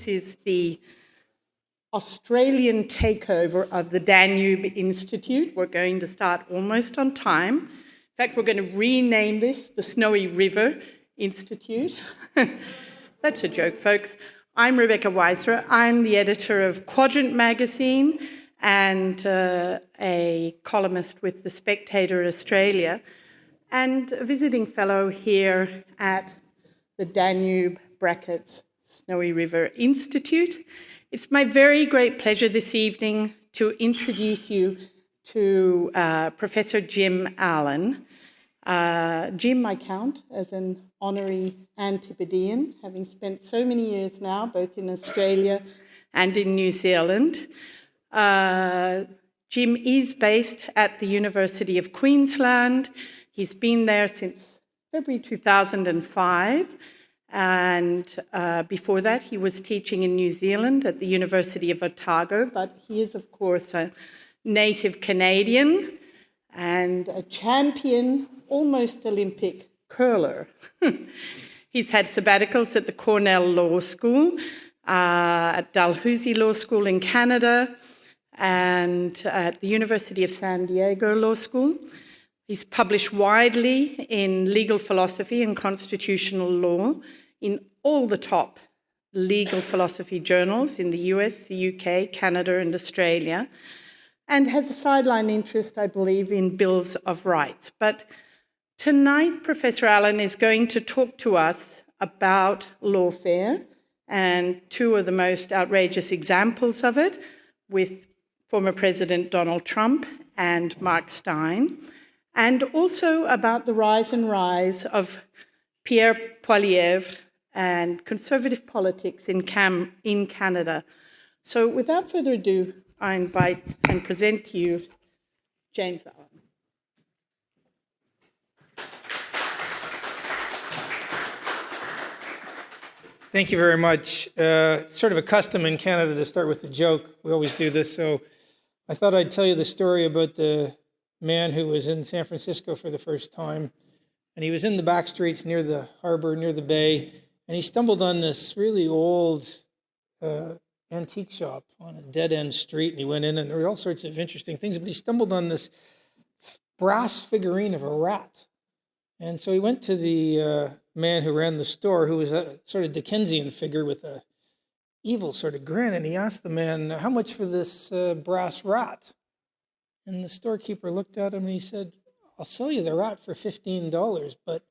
This is the Australian takeover of the Danube Institute. We're going to start almost on time. In fact, we're going to rename this the Snowy River Institute. That's a joke, folks. I'm Rebecca Weiser. I'm the editor of Quadrant magazine and a columnist with The Spectator Australia, and a visiting fellow here at the Danube Snowy River Institute. It's my very great pleasure this evening to introduce you to Professor James Allan. Jim, I count as an honorary Antipodean, having spent so many years now, both in Australia and in New Zealand. Jim is based at the University of Queensland. He's been there since February 2005. And before that, he was teaching in New Zealand at the University of Otago, but he is, of course, a native Canadian and a champion, almost Olympic curler. He's had sabbaticals at the Cornell Law School, at Dalhousie Law School in Canada, and at the University of San Diego Law School. He's published widely in legal philosophy and constitutional law in all the top legal philosophy journals in the US, the UK, Canada, and Australia, and has a sideline interest, I believe, in bills of rights. But tonight, Professor Allan is going to talk to us about lawfare and two of the most outrageous examples of it, with former President Donald Trump and Mark Steyn, and also about the rise of Pierre Poilievre and conservative politics in Canada. So without further ado, I invite and present to you James Allan. Thank you very much. Sort of a custom in Canada to start with a joke. We always do this, so I thought I'd tell you the story about the man who was in San Francisco for the first time, and he was in the back streets near the harbor, near the bay, and he stumbled on this really old antique shop on a dead-end street, and he went in, and there were all sorts of interesting things, but he stumbled on this brass figurine of a rat. And so he went to the man who ran the store, who was a sort of Dickensian figure with a evil sort of grin, and he asked the man, "How much for this brass rat?" And the storekeeper looked at him and he said, "I'll sell you the rat for $15, but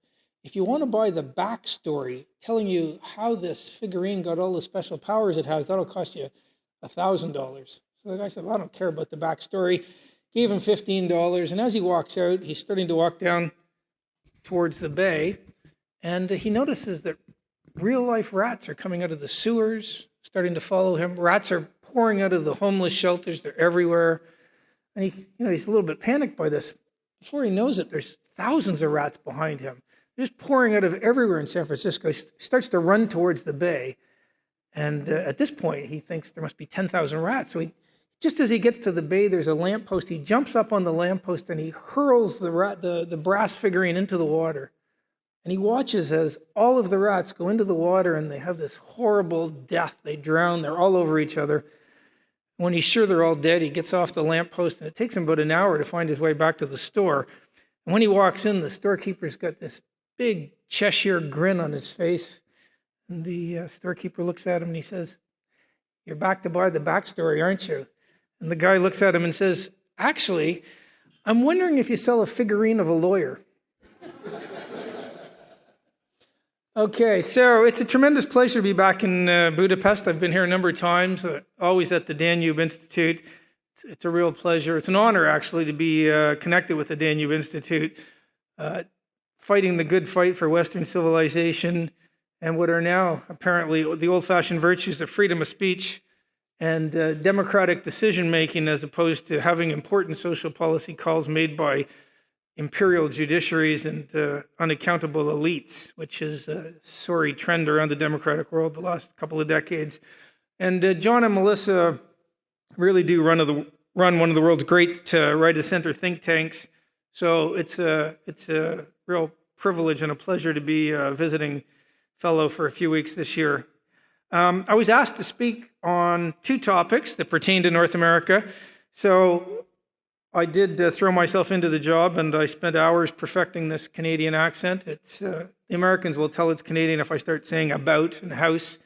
if you want to buy the backstory telling you how this figurine got all the special powers it has, that'll cost you $1,000. So the guy said, "Well, I don't care about the backstory." Gave him $15, and as he walks out, he's starting to walk down towards the bay, and he notices that real-life rats are coming out of the sewers, starting to follow him. Rats are pouring out of the homeless shelters. They're everywhere. And he's a little bit panicked by this. Before he knows it, there's thousands of rats behind him. They're just pouring out of everywhere in San Francisco. He starts to run towards the bay. And at this point, he thinks there must be 10,000 rats. So just as he gets to the bay, there's a lamppost. He jumps up on the lamppost and he hurls the brass figurine into the water. And he watches as all of the rats go into the water and they have this horrible death. They drown. They're all over each other. When he's sure they're all dead, he gets off the lamppost, and it takes him about an hour to find his way back to the store. And when he walks in, the storekeeper's got this big Cheshire grin on his face. And the storekeeper looks at him and he says, "You're back to buy the backstory, aren't you?" And the guy looks at him and says, "Actually, I'm wondering if you sell a figurine of a lawyer." Okay, so it's a tremendous pleasure to be back in Budapest. I've been here a number of times, always at the Danube Institute. It's a real pleasure. It's an honor, actually, to be connected with the Danube Institute, fighting the good fight for Western civilization and what are now apparently the old-fashioned virtues of freedom of speech and democratic decision-making, as opposed to having important social policy calls made by imperial judiciaries and unaccountable elites, which is a sorry trend around the democratic world the last couple of decades. And John and Melissa really do run one of the world's great right-of-center think tanks. So it's a real privilege and a pleasure to be visiting fellow for a few weeks this year. I was asked to speak on two topics that pertain to North America. So I did throw myself into the job, and I spent hours perfecting this Canadian accent. The Americans will tell it's Canadian if I start saying about and house.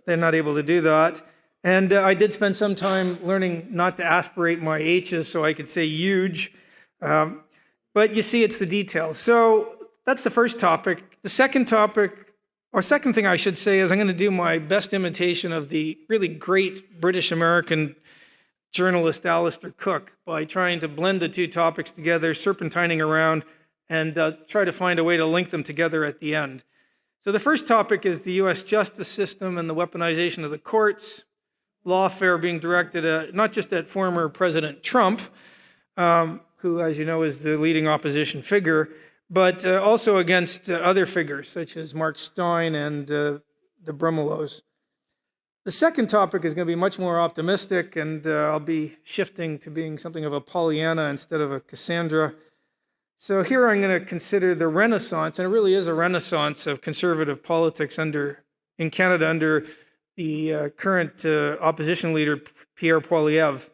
They're not able to do that. And I did spend some time learning not to aspirate my H's so I could say huge. But you see, it's the details. So that's the first topic. The second topic, or second thing I should say, is I'm going to do my best imitation of the really great British-American journalist Alistair Cook by trying to blend the two topics together, serpentining around, and try to find a way to link them together at the end. So the first topic is the U.S. justice system and the weaponization of the courts, lawfare being directed not just at former President Trump, who, as you know, is the leading opposition figure, but also against other figures such as Mark Steyn and the Brumelows. The second topic is going to be much more optimistic, and I'll be shifting to being something of a Pollyanna instead of a Cassandra. So here I'm going to consider the renaissance, and it really is a renaissance of conservative politics in Canada under the current opposition leader, Pierre Poilievre.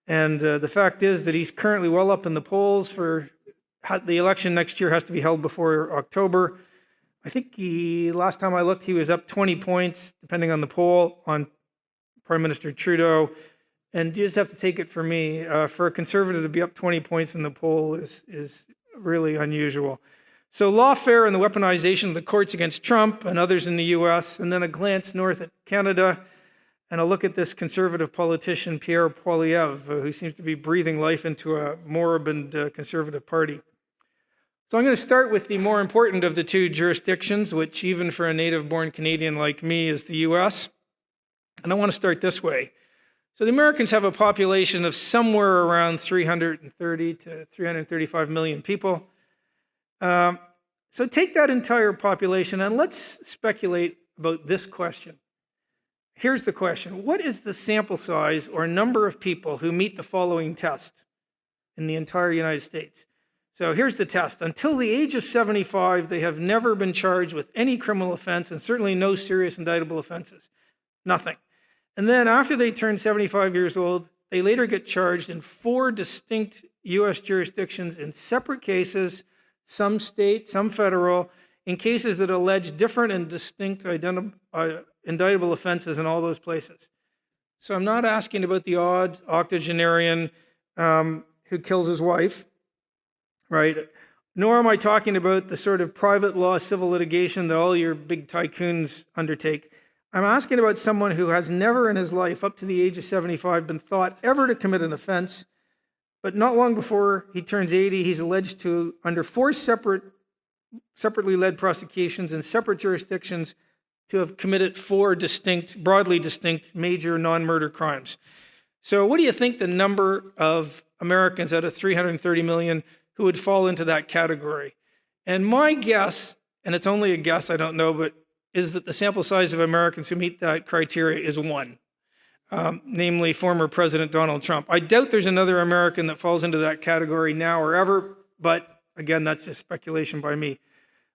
And the fact is that he's currently well up in the polls. For the election next year has to be held before October. I think last time I looked, he was up 20 points, depending on the poll, on Prime Minister Trudeau. And you just have to take it from me. For a conservative to be up 20 points in the poll is really unusual. So lawfare and the weaponization of the courts against Trump and others in the U.S., and then a glance north at Canada, and a look at this conservative politician, Pierre Poilievre, who seems to be breathing life into a moribund conservative party. So I'm going to start with the more important of the two jurisdictions, which even for a native-born Canadian like me is the U.S. And I want to start this way. So the Americans have a population of somewhere around 330 to 335 million people. So take that entire population and let's speculate about this question. Here's the question. What is the sample size or number of people who meet the following test in the entire United States? So here's the test. Until the age of 75, they have never been charged with any criminal offense and certainly no serious indictable offenses. Nothing. And then after they turn 75 years old, they later get charged in 4 distinct U.S. jurisdictions in separate cases, some state, some federal, in cases that allege different and distinct indictable offenses in all those places. So I'm not asking about the odd octogenarian who kills his wife, right? Nor am I talking about the sort of private law civil litigation that all your big tycoons undertake. I'm asking about someone who has never in his life, up to the age of 75, been thought ever to commit an offense, but not long before he turns 80, he's alleged to, under 4 separately led prosecutions in separate jurisdictions, to have committed 4 broadly distinct major non-murder crimes. So what do you think the number of Americans out of 330 million who would fall into that category? And my guess, and it's only a guess, I don't know, but is that the sample size of Americans who meet that criteria is 1, namely former President Donald Trump. I doubt there's another American that falls into that category now or ever, but again, that's just speculation by me.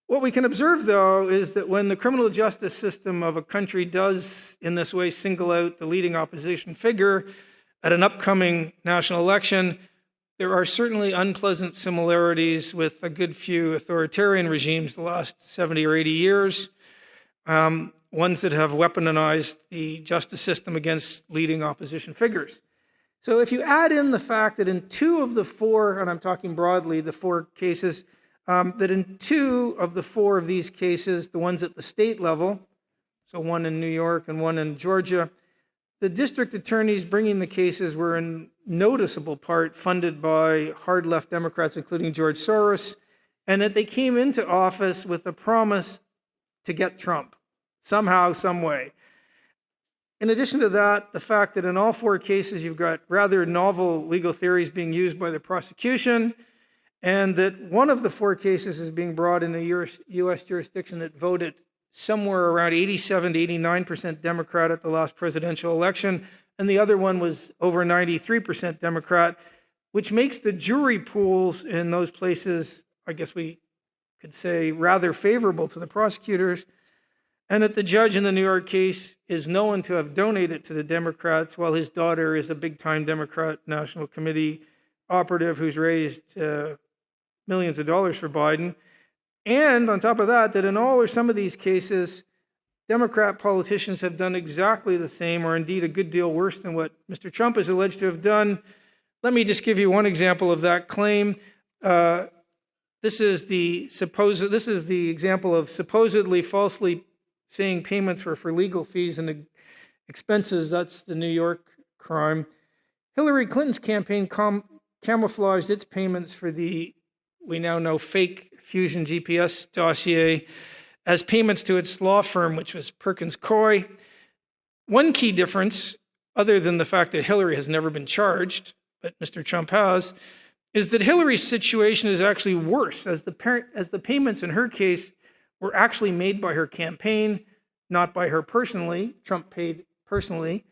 What we can observe, though, is that when the criminal justice system of a country does, in this way, single out the leading opposition figure at an upcoming national election, there are certainly unpleasant similarities with a good few authoritarian regimes the last 70 or 80 years, ones that have weaponized the justice system against leading opposition figures. So if you add in the fact that in 2 of the 4, and I'm talking broadly, the 4 cases, that in 2 of the 4 of these cases, the ones at the state level, so one in New York and one in Georgia, the district attorneys bringing the cases were in noticeable part funded by hard left Democrats, including George Soros, and that they came into office with a promise to get Trump, somehow, some way. In addition to that, the fact that in all 4 cases you've got rather novel legal theories being used by the prosecution, and that one of the 4 cases is being brought in a U.S. jurisdiction that voted somewhere around 87 to 89% Democrat at the last presidential election, and the other one was over 93% Democrat, which makes the jury pools in those places, I guess we could say, rather favorable to the prosecutors. and that the judge in the New York case is known to have donated to the Democrats, while his daughter is a big-time Democrat National Committee operative who's raised millions of dollars for Biden. And on top of that, that in all or some of these cases, Democrat politicians have done exactly the same, or indeed a good deal worse than what Mr. Trump is alleged to have done. Let me just give you one example of that claim. This is the example of supposedly falsely saying payments were for legal fees and expenses. That's the New York crime. Hillary Clinton's campaign camouflaged its payments for the, we now know, fake Fusion GPS dossier as payments to its law firm, which was Perkins Coie. One key difference, other than the fact that Hillary has never been charged, but Mr. Trump has, is that Hillary's situation is actually worse, as the payments in her case were actually made by her campaign, not by her personally. Trump paid personally.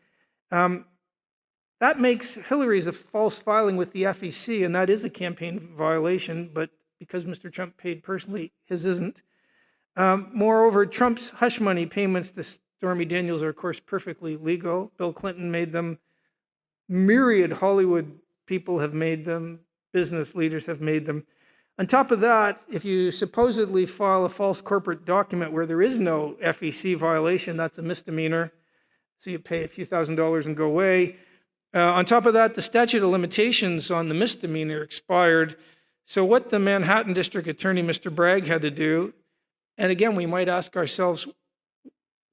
That makes Hillary's a false filing with the FEC, and that is a campaign violation, but because Mr. Trump paid personally, his isn't. Moreover, Trump's hush money payments to Stormy Daniels are, of course, perfectly legal. Bill Clinton made them. Myriad Hollywood people have made them. Business leaders have made them. On top of that, if you supposedly file a false corporate document where there is no FEC violation, that's a misdemeanor. So you pay a few $1,000s and go away. On top of that, the statute of limitations on the misdemeanor expired. So what the Manhattan District Attorney, Mr. Bragg, had to do, and again, we might ask ourselves,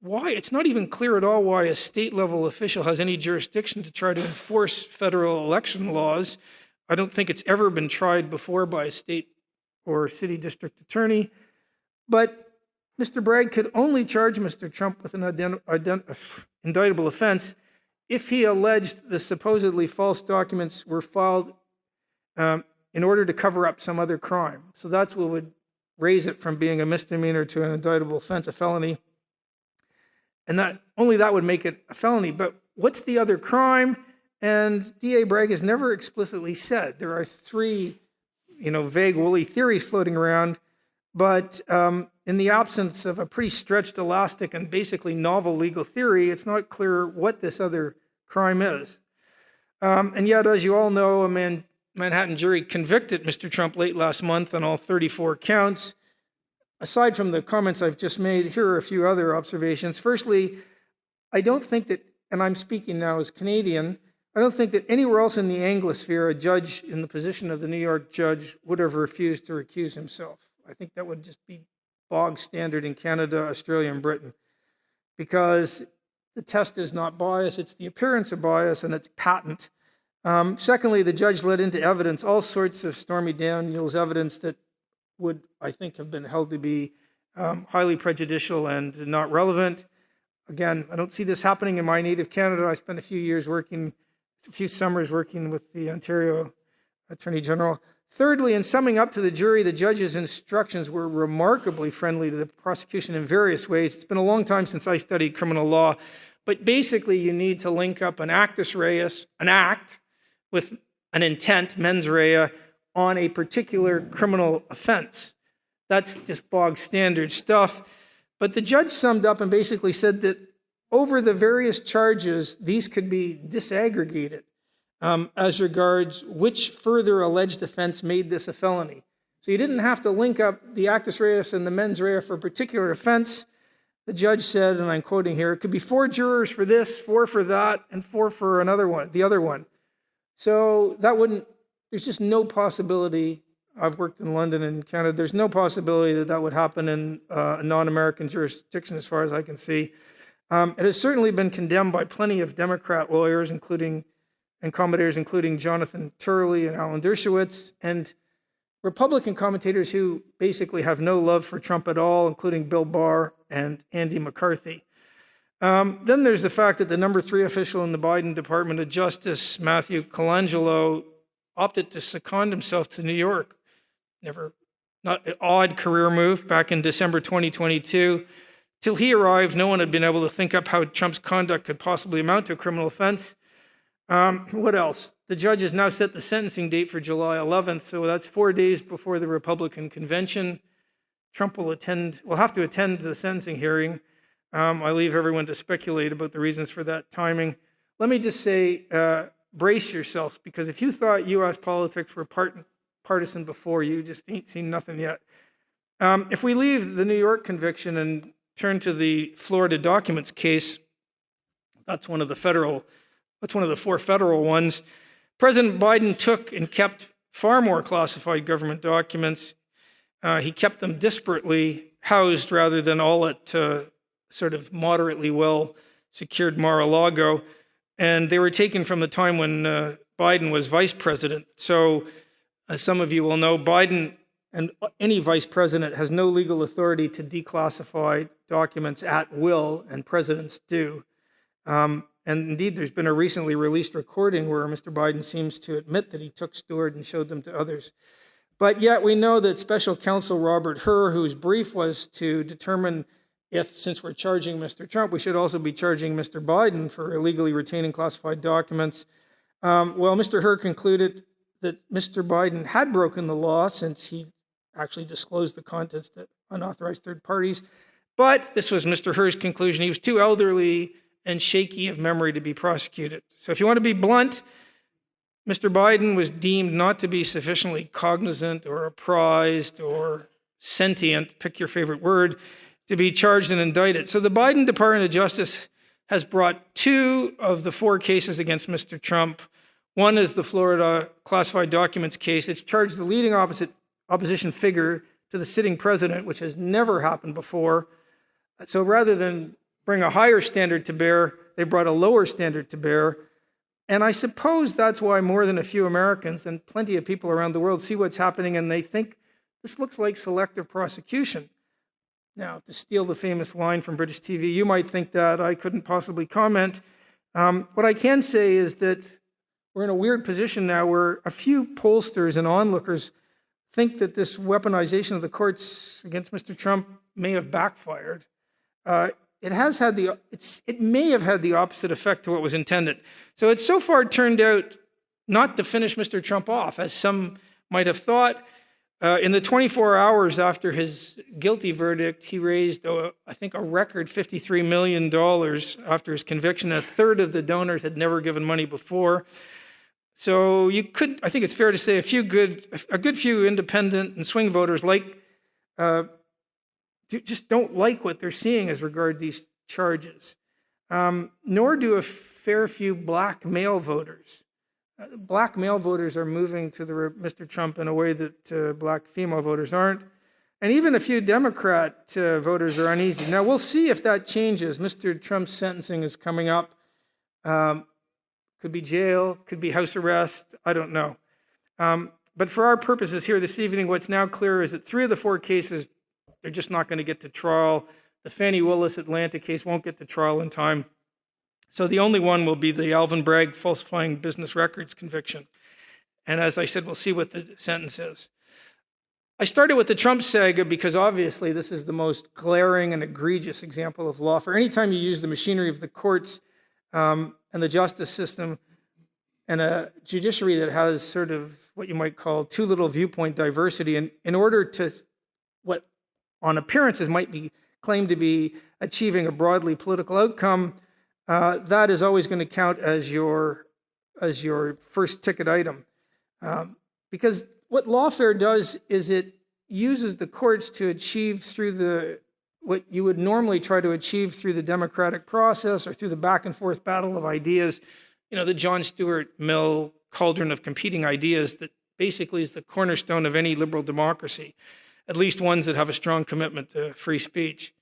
why? It's not even clear at all why a state-level official has any jurisdiction to try to enforce federal election laws. I don't think it's ever been tried before by a state or city district attorney. But Mr. Bragg could only charge Mr. Trump with an indictable offense if he alleged the supposedly false documents were filed in order to cover up some other crime. So that's what would raise it from being a misdemeanor to an indictable offense, a felony. And that only that would make it a felony. But what's the other crime? And D.A. Bragg has never explicitly said. There are three, vague, woolly theories floating around. But in the absence of a pretty stretched, elastic, and basically novel legal theory, it's not clear what this other crime is. And yet, as you all know, a Manhattan jury convicted Mr. Trump late last month on all 34 counts. Aside from the comments I've just made, here are a few other observations. Firstly, I don't think that, and I'm speaking now as Canadian, I don't think that anywhere else in the Anglosphere a judge in the position of the New York judge would have refused to recuse himself. I think that would just be bog standard in Canada, Australia, and Britain, because the test is not bias, it's the appearance of bias, and it's patent. Secondly, the judge let into evidence all sorts of Stormy Daniels evidence that would, I think, have been held to be highly prejudicial and not relevant. Again, I don't see this happening in my native Canada. I spent a few summers working with the Ontario Attorney General. Thirdly, in summing up to the jury, the judge's instructions were remarkably friendly to the prosecution in various ways. It's been a long time since I studied criminal law, but basically you need to link up an actus reus, an act, with an intent, mens rea, on a particular criminal offense. That's just bog standard stuff. But the judge summed up and basically said that over the various charges, these could be disaggregated as regards which further alleged offense made this a felony. So you didn't have to link up the actus reus and the mens rea for a particular offense. The judge said, and I'm quoting here, it could be 4 jurors for this, 4 for that, and 4 for the other one. So there's just no possibility. I've worked in London and Canada. There's no possibility that would happen in a non-American jurisdiction as far as I can see. It has certainly been condemned by plenty of Democrat lawyers, and commentators, including Jonathan Turley and Alan Dershowitz, and Republican commentators who basically have no love for Trump at all, including Bill Barr and Andy McCarthy. Then there's the fact that the number 3 official in the Biden Department of Justice, Matthew Colangelo, opted to second himself to New York. Not an odd career move back in December 2022. Till he arrived, no one had been able to think up how Trump's conduct could possibly amount to a criminal offense. What else? The judge has now set the sentencing date for July 11th, so that's 4 days before the Republican convention. Trump will have to attend the sentencing hearing. I leave everyone to speculate about the reasons for that timing. Let me just say, brace yourselves, because if you thought U.S. politics were partisan before, you just ain't seen nothing yet. If we leave the New York conviction and turn to the Florida documents case, that's one of the four federal ones. President Biden took and kept far more classified government documents. He kept them disparately housed rather than all at sort of moderately well secured Mar-a-Lago. And they were taken from the time when Biden was vice president. So, as some of you will know, Biden and any vice president has no legal authority to declassify documents at will, and presidents do. And indeed, there's been a recently released recording where Mr. Biden seems to admit that he took Stewart and showed them to others. But yet we know that Special Counsel Robert Hur, whose brief was to determine if, since we're charging Mr. Trump, we should also be charging Mr. Biden for illegally retaining classified documents. Mr. Hur concluded that Mr. Biden had broken the law since he actually disclosed the contents to unauthorized third parties. But this was Mr. Hur's conclusion. He was too elderly and shaky of memory to be prosecuted. So if you want to be blunt, Mr. Biden was deemed not to be sufficiently cognizant or apprised or sentient, pick your favorite word, to be charged and indicted. So the Biden Department of Justice has brought 2 of the 4 cases against Mr. Trump. One is the Florida classified documents case. It's charged the leading opposition figure to the sitting president, which has never happened before. So rather than bring a higher standard to bear, they brought a lower standard to bear. And I suppose that's why more than a few Americans and plenty of people around the world see what's happening and they think this looks like selective prosecution. Now, to steal the famous line from British TV, you might think that. I couldn't possibly comment. What I can say is that we're in a weird position now where a few pollsters and onlookers think that this weaponization of the courts against Mr. Trump may have backfired. It may have had the opposite effect to what was intended. So it's so far turned out not to finish Mr. Trump off, as some might have thought. In the 24 hours after his guilty verdict, he raised, I think, a record $53 million after his conviction. A third of the donors had never given money before. So I think it's fair to say, a good few independent and swing voters just don't like what they're seeing as regard these charges. Nor do a fair few black male voters. Black male voters are moving to Mr. Trump in a way that black female voters aren't. And even a few Democrat voters are uneasy. Now, we'll see if that changes. Mr. Trump's sentencing is coming up. Could be jail, could be house arrest, I don't know. But for our purposes here this evening, what's now clear is that 3 of the 4 cases, they're just not going to get to trial. The Fannie Willis Atlanta case won't get to trial in time. So the only one will be the Alvin Bragg falsifying business records conviction. And as I said, we'll see what the sentence is. I started with the Trump saga because obviously this is the most glaring and egregious example of lawfare. Anytime you use the machinery of the courts and the justice system and a judiciary that has sort of what you might call too little viewpoint diversity in order to what on appearances might be claimed to be achieving a broadly political outcome, that is always going to count as your first ticket item. Because what lawfare does is it uses the courts to achieve through what you would normally try to achieve through the democratic process or through the back and forth battle of ideas, the John Stuart Mill cauldron of competing ideas that basically is the cornerstone of any liberal democracy, at least ones that have a strong commitment to free speech.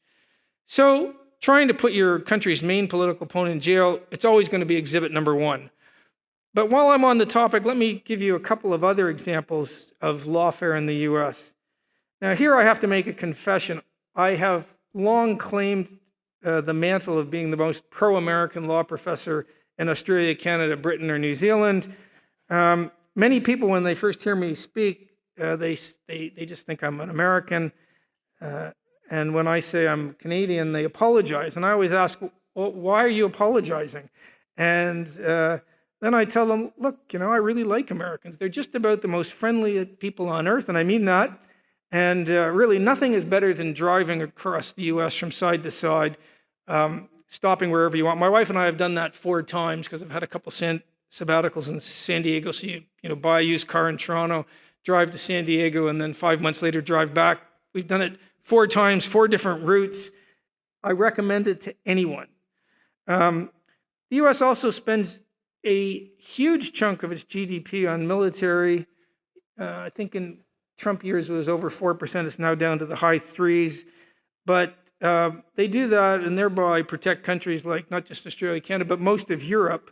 So trying to put your country's main political opponent in jail, it's always going to be exhibit number 1. But while I'm on the topic, let me give you a couple of other examples of lawfare in the U.S. Now, here I have to make a confession. I have long claimed the mantle of being the most pro-American law professor in Australia, Canada, Britain, or New Zealand. Many people, when they first hear me speak, they just think I'm an American. And when I say I'm Canadian, they apologize. And I always ask, well, why are you apologizing? And then I tell them, look, I really like Americans. They're just about the most friendly people on earth, and I mean that. And really, nothing is better than driving across the U.S. from side to side. stopping wherever you want. My wife and I have done that 4 times because I've had a couple sabbaticals in San Diego. So you buy a used car in Toronto, drive to San Diego, and then 5 months later drive back. We've done it 4 times, 4 different routes. I recommend it to anyone. The U.S. also spends a huge chunk of its GDP on military. I think in Trump years it was over 4%. It's now down to the high 3s. But they do that and thereby protect countries like not just Australia, Canada, but most of Europe.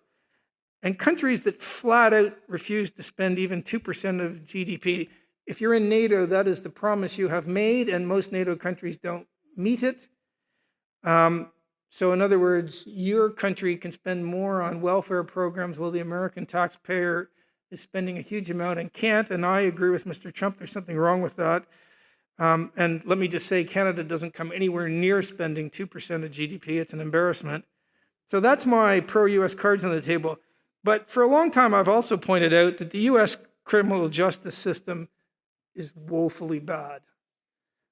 And countries that flat out refuse to spend even 2% of GDP. If you're in NATO, that is the promise you have made, and most NATO countries don't meet it. So in other words, your country can spend more on welfare programs while the American taxpayer is spending a huge amount and can't. And I agree with Mr. Trump, there's something wrong with that. And let me just say, Canada doesn't come anywhere near spending 2% of GDP. It's an embarrassment. So that's my pro-US cards on the table. But for a long time, I've also pointed out that the US criminal justice system is woefully bad.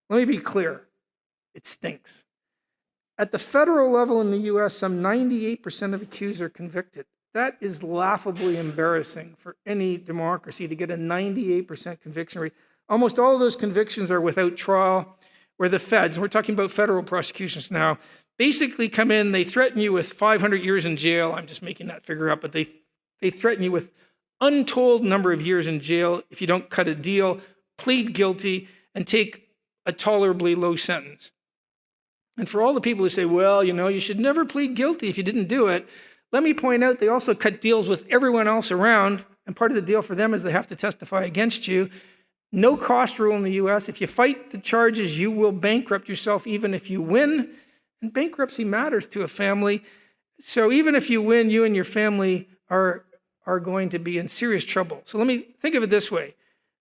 Let me be clear. It stinks. At the federal level in the US, some 98% of accused are convicted. That is laughably embarrassing for any democracy to get a 98% conviction rate. Almost all of those convictions are without trial, where the feds, we're talking about federal prosecutions now, basically come in, they threaten you with 500 years in jail. I'm just making that figure up, but they threaten you with untold number of years in jail if you don't cut a deal, plead guilty, and take a tolerably low sentence. And for all the people who say, well, you should never plead guilty if you didn't do it, let me point out they also cut deals with everyone else around, and part of the deal for them is they have to testify against you. No cost rule in the US. If you fight the charges, you will bankrupt yourself even if you win. And bankruptcy matters to a family. So even if you win, you and your family are going to be in serious trouble. So let me think of it this way.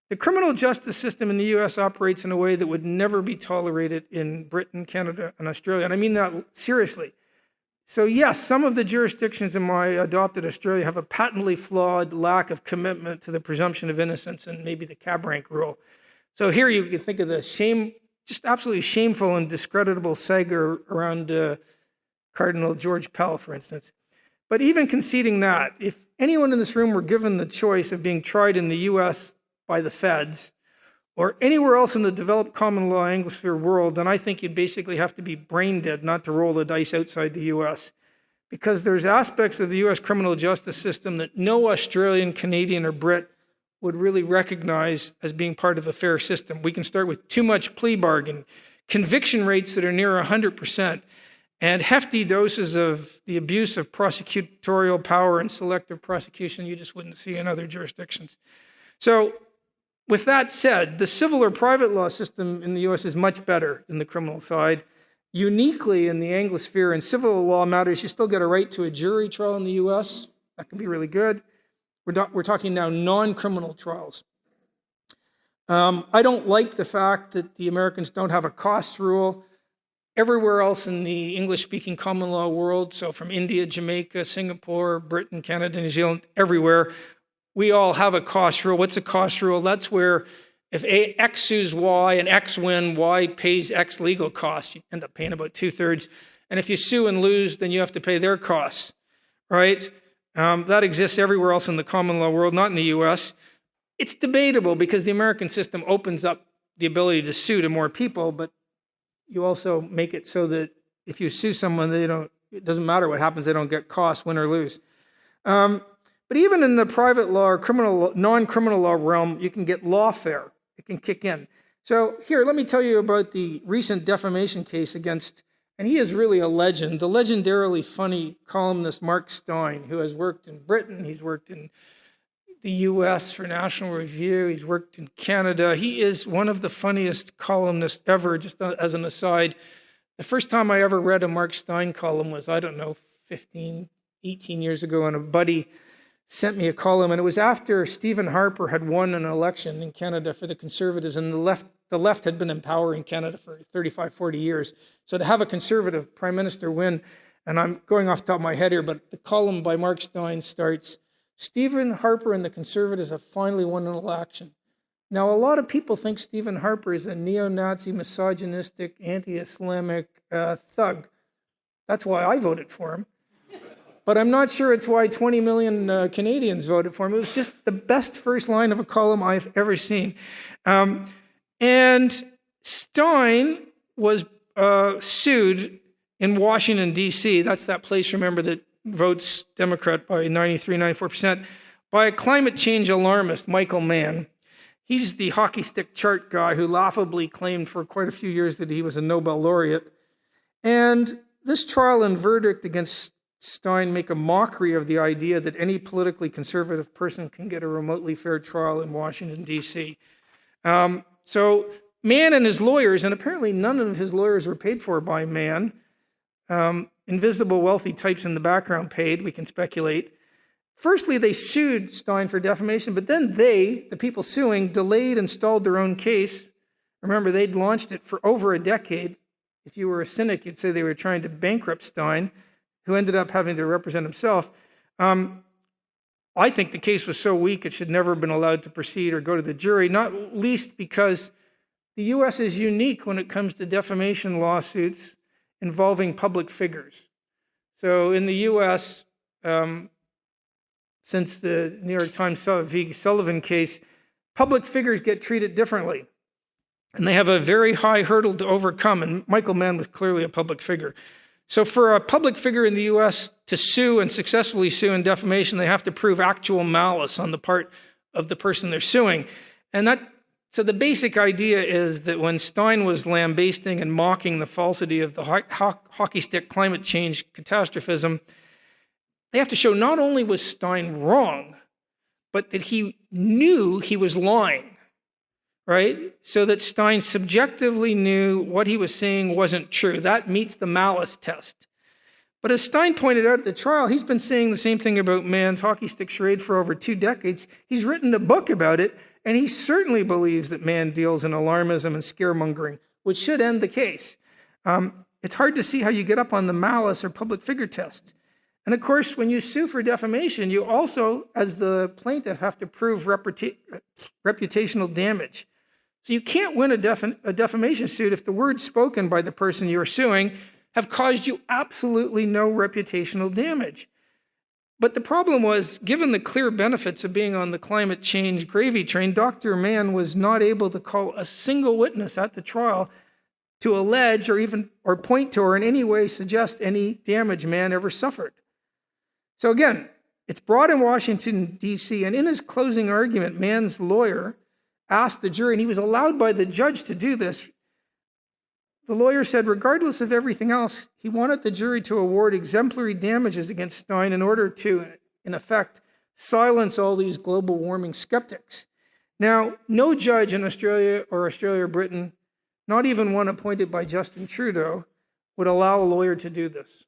The criminal justice system in the US operates in a way that would never be tolerated in Britain, Canada, and Australia. And I mean that seriously. So yes, some of the jurisdictions in my adopted Australia have a patently flawed lack of commitment to the presumption of innocence and maybe the cab rank rule. So here you can think of the just absolutely shameful and discreditable saga around Cardinal George Pell, for instance. But even conceding that, if anyone in this room were given the choice of being tried in the US by the feds or anywhere else in the developed common law Anglosphere world, then I think you'd basically have to be brain dead not to roll the dice outside the US. Because there's aspects of the US criminal justice system that no Australian, Canadian, or Brit would really recognize as being part of a fair system. We can start with too much plea bargain, conviction rates that are near 100%, and hefty doses of the abuse of prosecutorial power and selective prosecution you just wouldn't see in other jurisdictions. So, with that said, the civil or private law system in the US is much better than the criminal side. Uniquely in the Anglosphere and civil law matters, you still get a right to a jury trial in the US. That can be really good. We're talking now non-criminal trials. I don't like the fact that the Americans don't have a cost rule. Everywhere else in the English-speaking common law world, so from India, Jamaica, Singapore, Britain, Canada, New Zealand, everywhere, we all have a cost rule. What's a cost rule? That's where if X sues Y and X win, Y pays X legal costs. You end up paying about 2/3. And if you sue and lose, then you have to pay their costs, right? That exists everywhere else in the common law world, not in the US. It's debatable because the American system opens up the ability to sue to more people, but you also make it so that if you sue someone, it doesn't matter what happens, they don't get costs, win or lose. But even in the private law or non-criminal law realm, you can get lawfare. It can kick in. So here, let me tell you about the recent defamation case against, and he is really a legend, the legendarily funny columnist Mark Steyn, who has worked in Britain, he's worked in the US for National Review, he's worked in Canada. He is one of the funniest columnists ever, just as an aside. The first time I ever read a Mark Steyn column was, 15, 18 years ago, and a buddy sent me a column, and it was after Stephen Harper had won an election in Canada for the Conservatives, and the left had been in power in Canada for 35, 40 years. So to have a Conservative Prime Minister win, and I'm going off the top of my head here, but the column by Mark Steyn starts, Stephen Harper and the Conservatives have finally won an election. Now, a lot of people think Stephen Harper is a neo-Nazi, misogynistic, anti-Islamic thug. That's why I voted for him. But I'm not sure it's why 20 million Canadians voted for him. It was just the best first line of a column I've ever seen. And Steyn was sued in Washington, D.C. That's that place, remember, that votes Democrat by 93, 94%, by a climate change alarmist, Michael Mann. He's the hockey stick chart guy who laughably claimed for quite a few years that he was a Nobel laureate. And this trial and verdict against Steyn make a mockery of the idea that any politically conservative person can get a remotely fair trial in Washington, D.C. So Mann and his lawyers, and apparently none of his lawyers were paid for by Mann, invisible wealthy types in the background paid, we can speculate. Firstly, they sued Steyn for defamation, but then they, the people suing, delayed and stalled their own case. Remember, they'd launched it for over a decade. If you were a cynic, you'd say they were trying to bankrupt Steyn, who ended up having to represent himself. I think the case was so weak it should never have been allowed to proceed or go to the jury, not least because the U.S. is unique when it comes to defamation lawsuits involving public figures. So in the U.S., since the New York Times v. Sullivan case, public figures get treated differently. And they have a very high hurdle to overcome, and Michael Mann was clearly a public figure. So for a public figure in the U.S. to sue and successfully sue in defamation, they have to prove actual malice on the part of the person they're suing. So the basic idea is that when Steyn was lambasting and mocking the falsity of the hockey stick climate change catastrophism, they have to show not only was Steyn wrong, but that he knew he was lying, right? So that Steyn subjectively knew what he was saying wasn't true. That meets the malice test. But as Steyn pointed out at the trial, he's been saying the same thing about Mann's hockey stick charade for over 2 decades. He's written a book about it, and he certainly believes that Mann deals in alarmism and scaremongering, which should end the case. It's hard to see how you get up on the malice or public figure test. And of course, when you sue for defamation, you also, as the plaintiff, have to prove reputational damage. So you can't win a defamation suit if the words spoken by the person you're suing have caused you absolutely no reputational damage. But the problem was, given the clear benefits of being on the climate change gravy train, Dr. Mann was not able to call a single witness at the trial to allege or point to or in any way suggest any damage Mann ever suffered. So again, it's brought in Washington, D.C., and in his closing argument, Mann's lawyer asked the jury, and he was allowed by the judge to do this. The lawyer said, regardless of everything else, he wanted the jury to award exemplary damages against Steyn in order to, in effect, silence all these global warming skeptics. Now, no judge in Australia or Britain, not even one appointed by Justin Trudeau, would allow a lawyer to do this.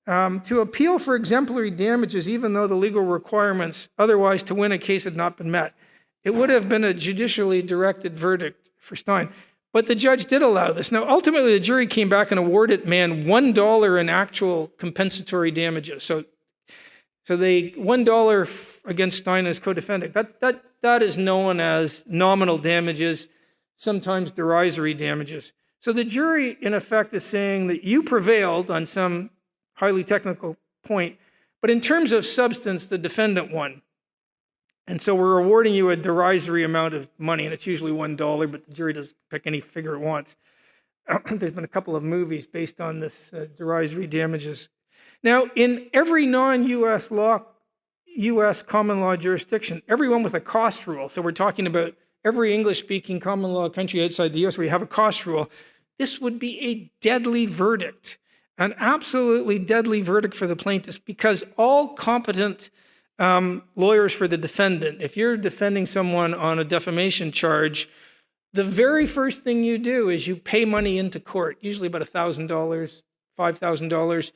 To appeal for exemplary damages, even though the legal requirements otherwise to win a case had not been met, it would have been a judicially directed verdict for Steyn. But the judge did allow this. Now, ultimately, the jury came back and awarded Mann $1 in actual compensatory damages. So they $1 against Steyn as co-defendant. That is known as nominal damages, sometimes derisory damages. So the jury, in effect, is saying that you prevailed on some highly technical point, but in terms of substance, the defendant won. And so we're awarding you a derisory amount of money, and it's usually $1, but the jury doesn't pick any figure it wants. There's been a couple of movies based on this derisory damages. Now, in every non-U.S. law, U.S. common law jurisdiction, everyone with a cost rule, so we're talking about every English-speaking common law country outside the U.S. where you have a cost rule, this would be a deadly verdict, an absolutely deadly verdict for the plaintiffs, because all competent lawyers for the defendant, if you're defending someone on a defamation charge, the very first thing you do is you pay money into court, usually about $1,000, $5,000,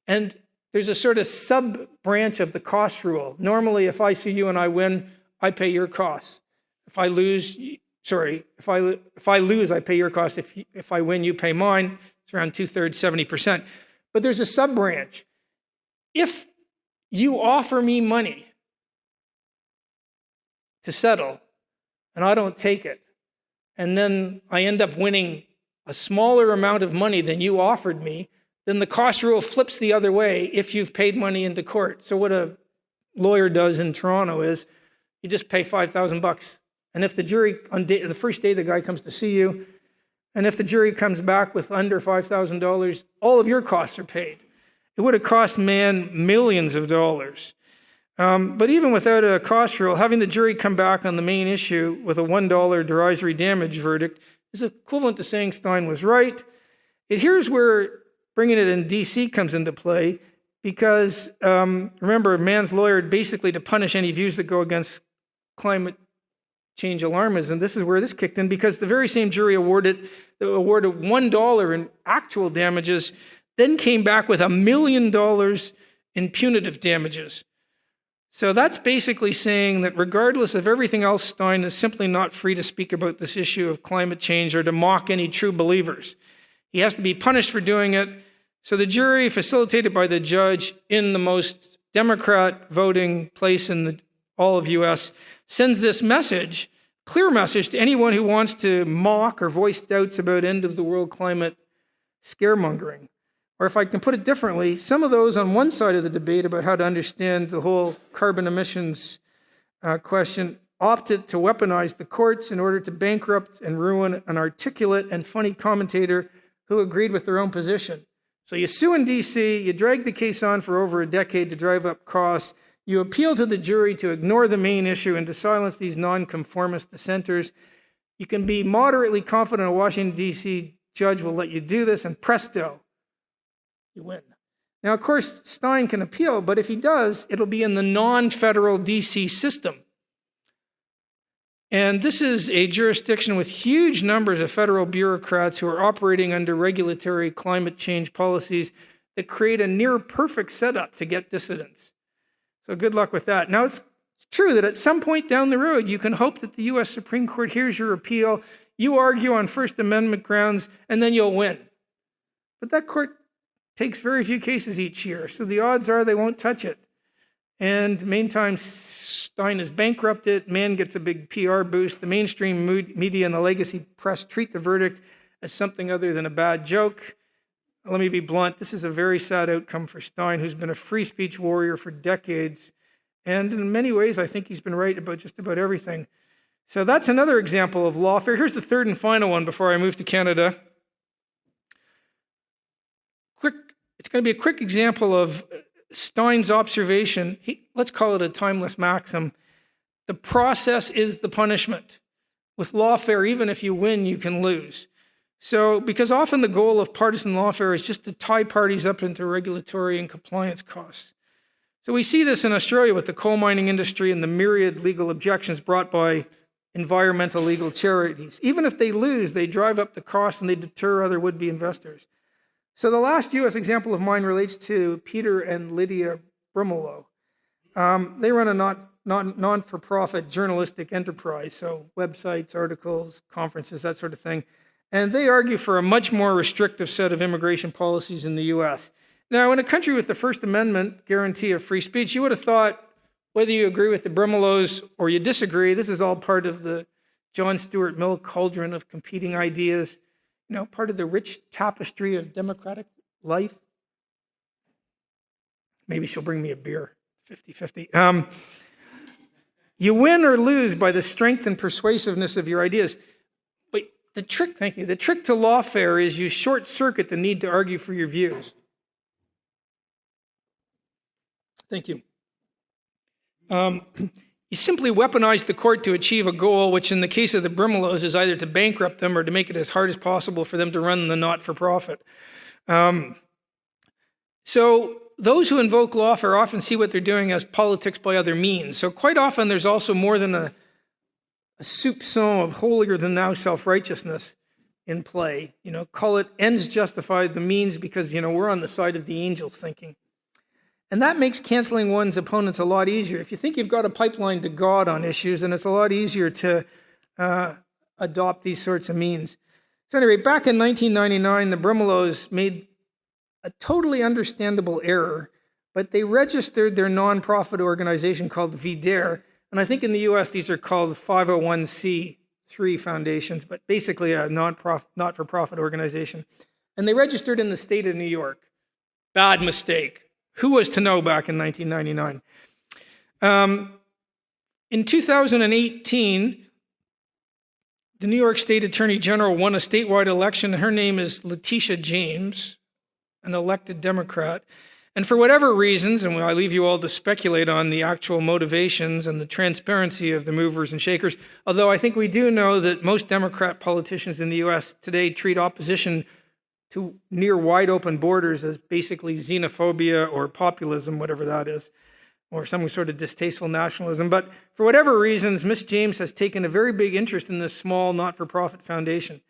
and there's a sort of sub-branch of the cost rule. Normally, if I sue you and I win, I pay your costs. If I lose, I pay your costs. If I win, you pay mine. It's around 2/3, 70%. But there's a sub-branch. If you offer me money to settle, and I don't take it, and then I end up winning a smaller amount of money than you offered me, then the cost rule flips the other way if you've paid money into court. So what a lawyer does in Toronto is you just pay $5,000. And if the jury, on the first day the guy comes to see you, and if the jury comes back with under $5,000, all of your costs are paid. It would have cost man millions of dollars. But even without a cost rule, having the jury come back on the main issue with a $1 derisory damage verdict is equivalent to saying Steyn was right. Here's where bringing it in D.C. comes into play, because remember, man's lawyer basically to punish any views that go against climate change alarmism. This is where this kicked in, because the very same jury awarded $1 in actual damages, then came back with $1 million in punitive damages. So that's basically saying that regardless of everything else, Steyn is simply not free to speak about this issue of climate change or to mock any true believers. He has to be punished for doing it. So the jury, facilitated by the judge in the most Democrat voting place in all of U.S., sends this message, clear message, to anyone who wants to mock or voice doubts about end-of-the-world climate scaremongering. Or if I can put it differently, some of those on one side of the debate about how to understand the whole carbon emissions question opted to weaponize the courts in order to bankrupt and ruin an articulate and funny commentator who agreed with their own position. So you sue in D.C., you drag the case on for over a decade to drive up costs, you appeal to the jury to ignore the main issue and to silence these nonconformist dissenters. You can be moderately confident a Washington, D.C. judge will let you do this, and presto, you win. Now, of course, Steyn can appeal, but if he does, it'll be in the non-federal D.C. system. And this is a jurisdiction with huge numbers of federal bureaucrats who are operating under regulatory climate change policies that create a near-perfect setup to get dissidents. So good luck with that. Now, it's true that at some point down the road, you can hope that the U.S. Supreme Court hears your appeal, you argue on First Amendment grounds, and then you'll win. But that court takes very few cases each year, so the odds are they won't touch it. And meantime, Steyn is bankrupted, man gets a big PR boost, the mainstream media and the legacy press treat the verdict as something other than a bad joke. Let me be blunt, this is a very sad outcome for Steyn, who's been a free speech warrior for decades. And in many ways, I think he's been right about just about everything. So that's another example of lawfare. Here's the third and final one before I move to Canada. It's going to be a quick example of Steyn's observation. Let's call it a timeless maxim. The process is the punishment. With lawfare, even if you win, you can lose. So, because often the goal of partisan lawfare is just to tie parties up into regulatory and compliance costs. So we see this in Australia with the coal mining industry and the myriad legal objections brought by environmental legal charities. Even if they lose, they drive up the costs and they deter other would-be investors. So the last U.S. example of mine relates to Peter and Lydia Brumelow. They run a non-for-profit journalistic enterprise, so websites, articles, conferences, that sort of thing. And they argue for a much more restrictive set of immigration policies in the U.S. Now, in a country with the First Amendment guarantee of free speech, you would have thought, whether you agree with the Brumelows or you disagree, this is all part of the John Stuart Mill cauldron of competing ideas, part of the rich tapestry of democratic life. Maybe she'll bring me a beer, 50-50. You win or lose by the strength and persuasiveness of your ideas. But the trick to lawfare is you short-circuit the need to argue for your views. Thank you. You simply weaponize the court to achieve a goal, which in the case of the Brumelows is either to bankrupt them or to make it as hard as possible for them to run the not-for-profit. So those who invoke lawfare often see what they're doing as politics by other means. So quite often there's also more than a soupçon of holier-than-thou self-righteousness in play. Call it ends justify the means because, we're on the side of the angels thinking. And that makes canceling one's opponents a lot easier. If you think you've got a pipeline to God on issues, then it's a lot easier to adopt these sorts of means. So anyway, back in 1999, the Brumelows made a totally understandable error, but they registered their nonprofit organization called VDARE, and I think in the US these are called 501c3 foundations, but basically a not-for-profit organization. And they registered in the state of New York. Bad mistake. Who was to know back in 1999? In 2018, the New York State Attorney General won a statewide election. Her name is Letitia James, an elected Democrat. And for whatever reasons, and I leave you all to speculate on the actual motivations and the transparency of the movers and shakers, although I think we do know that most Democrat politicians in the U.S. today treat opposition to near wide open borders as basically xenophobia or populism, whatever that is, or some sort of distasteful nationalism. But for whatever reasons, Miss James has taken a very big interest in this small not-for-profit foundation.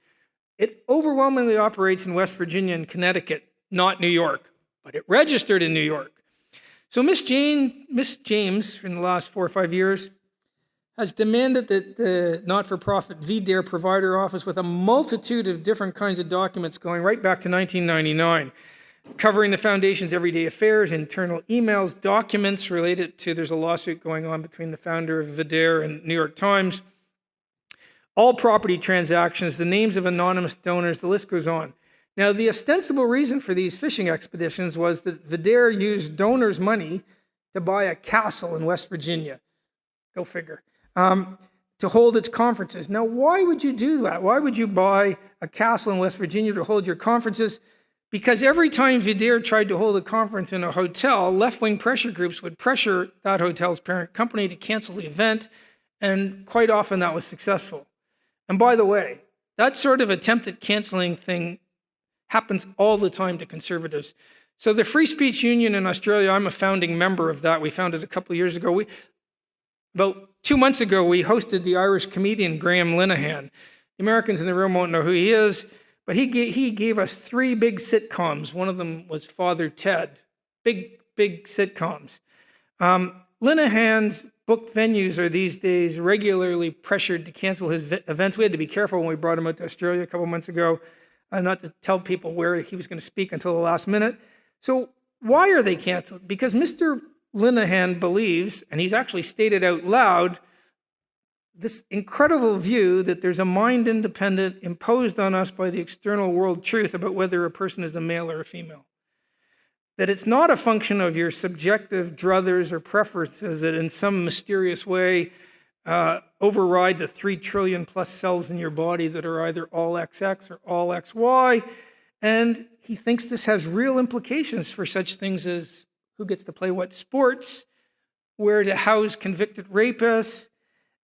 It overwhelmingly operates in West Virginia and Connecticut, not New York, but it registered in New York. So Miss James, in the last 4 or 5 years, has demanded that the not-for-profit VDARE provide her office with a multitude of different kinds of documents going right back to 1999, covering the foundation's everyday affairs, internal emails, documents related to, there's a lawsuit going on between the founder of VDARE and New York Times, all property transactions, the names of anonymous donors, the list goes on. Now, the ostensible reason for these fishing expeditions was that VDARE used donors' money to buy a castle in West Virginia. Go figure. To hold its conferences. Now, why would you do that? Why would you buy a castle in West Virginia to hold your conferences? Because every time VDARE tried to hold a conference in a hotel, left-wing pressure groups would pressure that hotel's parent company to cancel the event, and quite often that was successful. And by the way, that sort of attempt at canceling thing happens all the time to conservatives. So the Free Speech Union in Australia, I'm a founding member of that. We founded a couple of years ago. About 2 months ago, we hosted the Irish comedian Graham Linehan. The Americans in the room won't know who he is, but he gave us 3 big sitcoms. One of them was Father Ted. Big sitcoms. Linehan's booked venues are these days regularly pressured to cancel his events. We had to be careful when we brought him out to Australia a couple months ago, not to tell people where he was going to speak until the last minute. So why are they canceled? Because Mr. Linehan believes, and he's actually stated out loud, this incredible view that there's a mind independent imposed on us by the external world truth about whether a person is a male or a female. That it's not a function of your subjective druthers or preferences that in some mysterious way override the 3 trillion plus cells in your body that are either all XX or all XY. And he thinks this has real implications for such things as who gets to play what sports, where to house convicted rapists,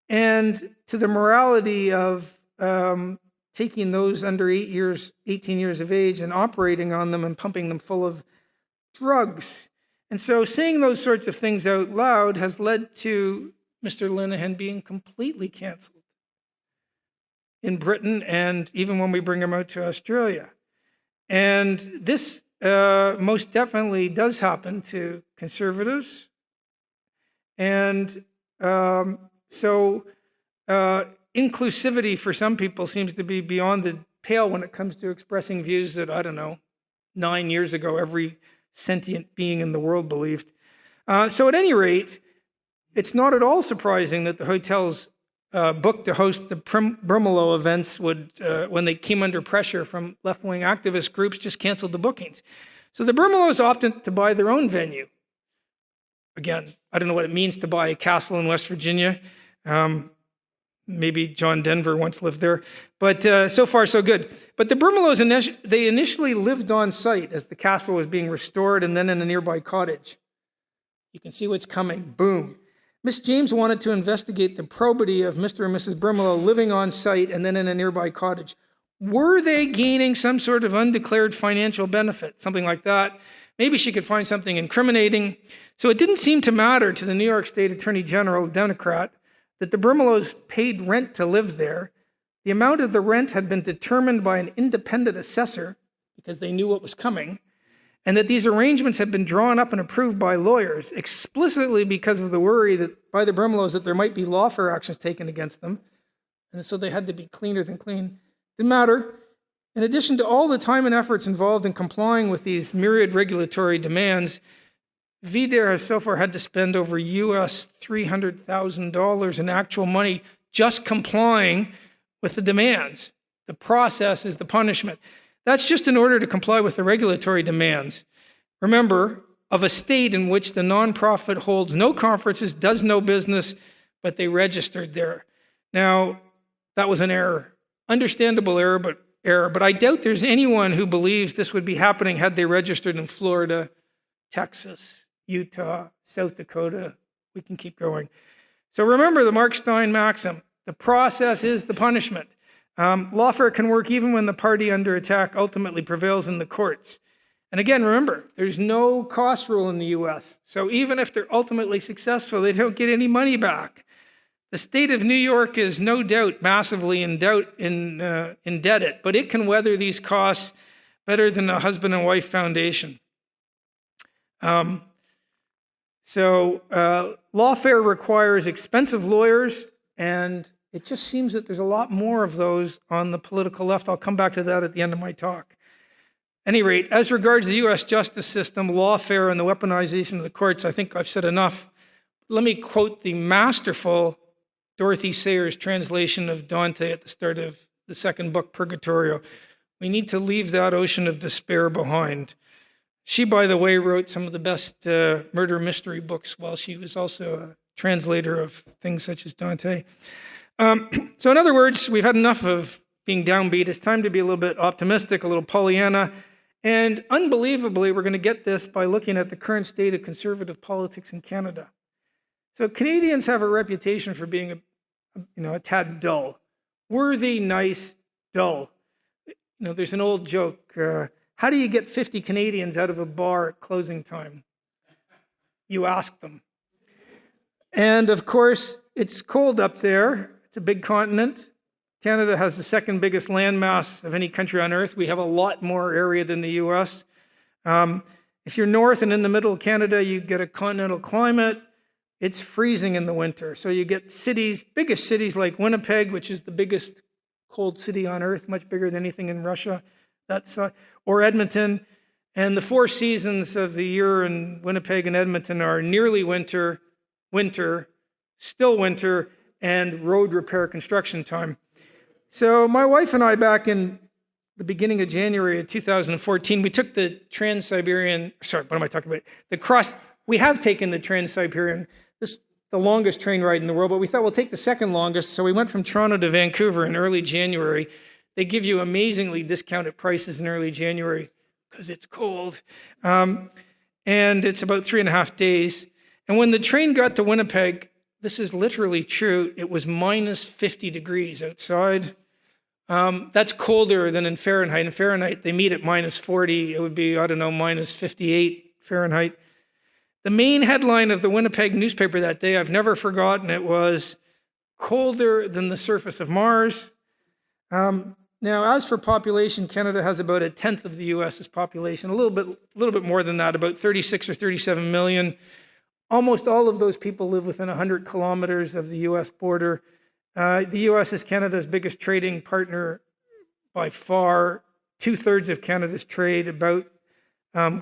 and to the morality of taking those under 18 years of age and operating on them and pumping them full of drugs. And so saying those sorts of things out loud has led to Mr. Linehan being completely canceled in Britain and even when we bring him out to Australia. And this most definitely does happen to conservatives. And so inclusivity for some people seems to be beyond the pale when it comes to expressing views that, 9 years ago, every sentient being in the world believed. So at any rate, it's not at all surprising that the hotels booked to host the Brimelow events would, when they came under pressure from left-wing activist groups, just canceled the bookings. So the Brimelows opted to buy their own venue. Again, I don't know what it means to buy a castle in West Virginia. Maybe John Denver once lived there. But so far, so good. But the Brimelows, they initially lived on site as the castle was being restored and then in a nearby cottage. You can see what's coming. Boom. Miss James wanted to investigate the probity of Mr. and Mrs. Brimelow living on site and then in a nearby cottage. Were they gaining some sort of undeclared financial benefit? Something like that. Maybe she could find something incriminating. So it didn't seem to matter to the New York State Attorney General, Democrat, that the Brimelows paid rent to live there. The amount of the rent had been determined by an independent assessor because they knew what was coming, and that these arrangements had been drawn up and approved by lawyers explicitly because of the worry that by the Brimelows that there might be lawfare actions taken against them, and so they had to be cleaner than clean. Didn't matter. In addition to all the time and efforts involved in complying with these myriad regulatory demands, VDARE has so far had to spend over US $300,000 in actual money just complying with the demands. The process is the punishment. That's just in order to comply with the regulatory demands. remember, of a state in which the nonprofit holds no conferences, does no business, but they registered there. Now, that was an error. Understandable error, but I doubt there's anyone who believes this would be happening had they registered in Florida, Texas, Utah, South Dakota. We can keep going. So remember the Mark Steyn maxim, the process is the punishment. Lawfare can work even when the party under attack ultimately prevails in the courts. And again, remember, there's no cost rule in the U.S. So even if they're ultimately successful, they don't get any money back. The state of New York is no doubt massively indebted, but it can weather these costs better than a husband and wife foundation. Lawfare requires expensive lawyers, and it just seems that there's a lot more of those on the political left. I'll come back to that at the end of my talk. At any rate, as regards the U.S. justice system, lawfare, and the weaponization of the courts, I think I've said enough. Let me quote the masterful Dorothy Sayers' translation of Dante at the start of the second book, Purgatorio. We need to leave that ocean of despair behind. She, by the way, wrote some of the best murder mystery books while she was also a translator of things such as Dante. So in other words, we've had enough of being downbeat. It's time to be a little bit optimistic, a little Pollyanna. And unbelievably, we're going to get this by looking at the current state of conservative politics in Canada. So Canadians have a reputation for being a tad dull. Worthy, nice, dull. There's an old joke. How do you get 50 Canadians out of a bar at closing time? You ask them. And of course, it's cold up there. It's a big continent. Canada has the second biggest landmass of any country on earth. We have a lot more area than the US. If you're north and in the middle of Canada, you get a continental climate. It's freezing in the winter. So you get cities, biggest cities like Winnipeg, which is the biggest cold city on earth, much bigger than anything in Russia, or Edmonton. And the 4 seasons of the year in Winnipeg and Edmonton are nearly winter, still winter, and road repair construction time. So my wife and I, back in the beginning of January of 2014, we took the Trans-Siberian, we have taken the Trans-Siberian, the longest train ride in the world, but we thought we'll take the second longest. So we went from Toronto to Vancouver in early January. They give you amazingly discounted prices in early January because it's cold. And it's about 3.5 days. And when the train got to Winnipeg, this is literally true, it was minus 50 degrees outside. That's colder than in Fahrenheit. In Fahrenheit, they meet at minus 40. It would be, minus 58 Fahrenheit. The main headline of the Winnipeg newspaper that day, I've never forgotten it, was colder than the surface of Mars. Now, as for population, Canada has about 1/10 of the U.S.'s population, a little bit more than that, about 36 or 37 million. Almost all of those people live within 100 kilometers of the U.S. border. The U.S. is Canada's biggest trading partner by far. 2/3 of Canada's trade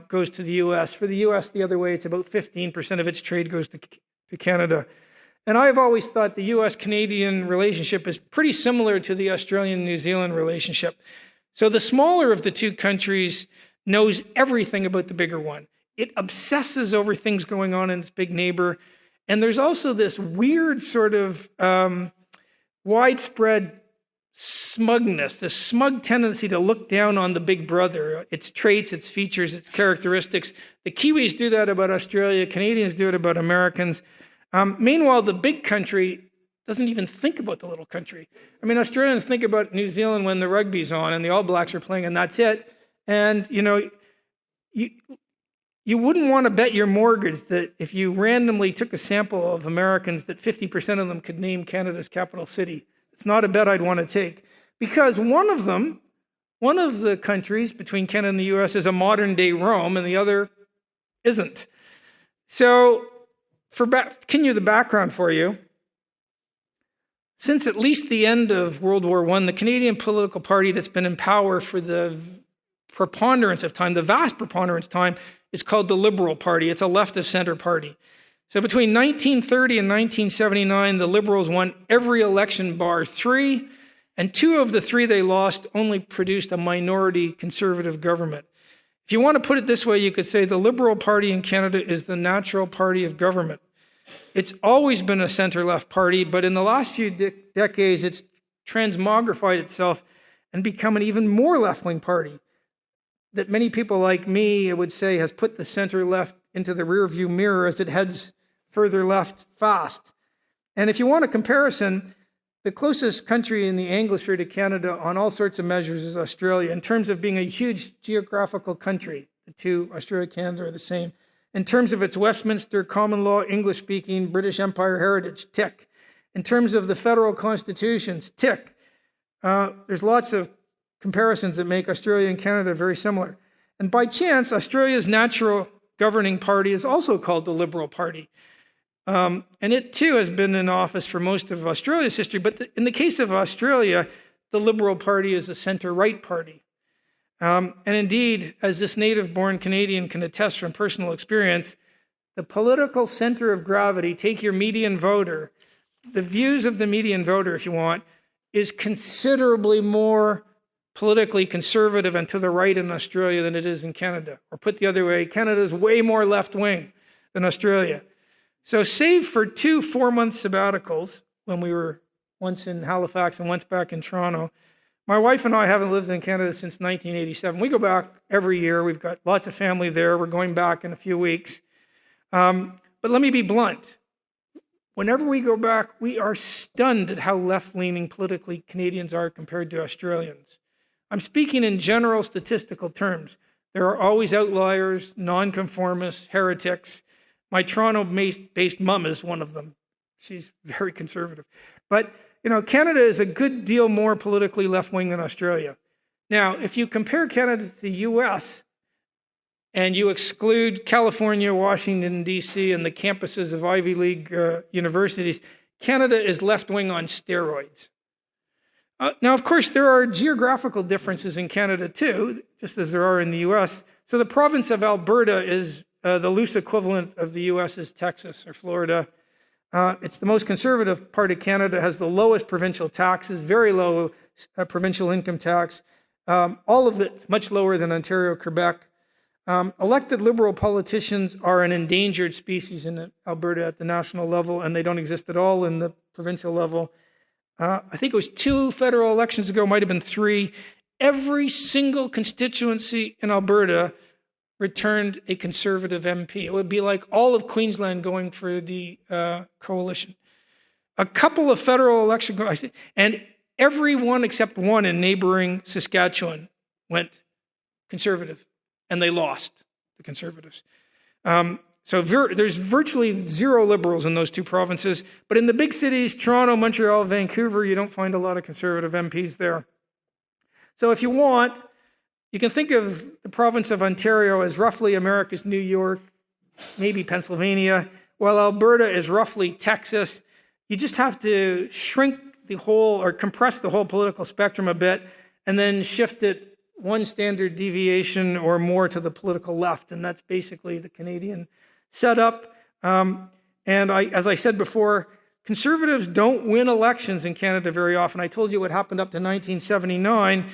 goes to the U.S. For the U.S., the other way, it's about 15% of its trade goes to Canada. And I've always thought the U.S.-Canadian relationship is pretty similar to the Australian-New Zealand relationship. So the smaller of the two countries knows everything about the bigger one. It obsesses over things going on in its big neighbor. And there's also this weird sort of widespread smugness, this smug tendency to look down on the big brother, its traits, its features, its characteristics. The Kiwis do that about Australia. Canadians do it about Americans. Meanwhile, the big country doesn't even think about the little country. Australians think about New Zealand when the rugby's on and the All Blacks are playing, and that's it. And, you wouldn't want to bet your mortgage that if you randomly took a sample of Americans that 50% of them could name Canada's capital city. It's not a bet I'd want to take. Because one of the countries between Canada and the US is a modern-day Rome, and the other isn't. So, continue the background for you. Since at least the end of World War I, the Canadian political party that's been in power for the preponderance of time, the vast preponderance of time, is called the Liberal Party. It's a left-of-center party. So between 1930 and 1979, the Liberals won every election bar 3, and 2 of the 3 they lost only produced a minority conservative government. If you want to put it this way, you could say the Liberal Party in Canada is the natural party of government. It's always been a center-left party, but in the last few decades, it's transmogrified itself and become an even more left-wing party that many people like me would say has put the center-left into the rearview mirror as it heads further left fast. And if you want a comparison, the closest country in the Anglosphere to Canada on all sorts of measures is Australia. In terms of being a huge geographical country, the two, Australia and Canada, are the same. In terms of its Westminster, common law, English-speaking, British Empire heritage, tick. In terms of the federal constitutions, tick. There's lots of comparisons that make Australia and Canada very similar. And by chance, Australia's natural governing party is also called the Liberal Party. And it too has been in office for most of Australia's history. But in the case of Australia, the Liberal Party is a center-right party. And indeed, as this native-born Canadian can attest from personal experience, the political center of gravity, take your median voter, the views of the median voter, if you want, is considerably more politically conservative and to the right in Australia than it is in Canada. Or put the other way, Canada is way more left-wing than Australia. So save for 2 4-month sabbaticals, when we were once in Halifax and once back in Toronto, my wife and I haven't lived in Canada since 1987. We go back every year. We've got lots of family there. We're going back in a few weeks. But let me be blunt. Whenever we go back, we are stunned at how left-leaning politically Canadians are compared to Australians. I'm speaking in general statistical terms. There are always outliers, nonconformists, heretics. My Toronto-based mum is one of them. She's very conservative. But, Canada is a good deal more politically left-wing than Australia. Now, if you compare Canada to the U.S., and you exclude California, Washington, D.C., and the campuses of Ivy League universities, Canada is left-wing on steroids. Now, of course, there are geographical differences in Canada, too, just as there are in the U.S. So the province of Alberta is the loose equivalent of the U.S.'s Texas or Florida. It's the most conservative part of Canada, has the lowest provincial taxes, very low provincial income tax. All of it's much lower than Ontario, Quebec. Elected Liberal politicians are an endangered species in Alberta at the national level, and they don't exist at all in the provincial level. I think it was 2 federal elections ago, might have been 3. Every single constituency in Alberta returned a Conservative MP. It would be like all of Queensland going for the coalition. A couple of federal elections, and every one except one in neighboring Saskatchewan went Conservative, and they lost, the Conservatives. So there's virtually zero Liberals in those 2 provinces, but in the big cities, Toronto, Montreal, Vancouver, you don't find a lot of Conservative MPs there. So if you want, you can think of the province of Ontario as roughly America's New York, maybe Pennsylvania, while Alberta is roughly Texas. You just have to shrink the whole, or compress the whole political spectrum a bit, and then shift it 1 standard deviation or more to the political left, and that's basically the Canadian setup. As I said before, Conservatives don't win elections in Canada very often. I told you what happened up to 1979.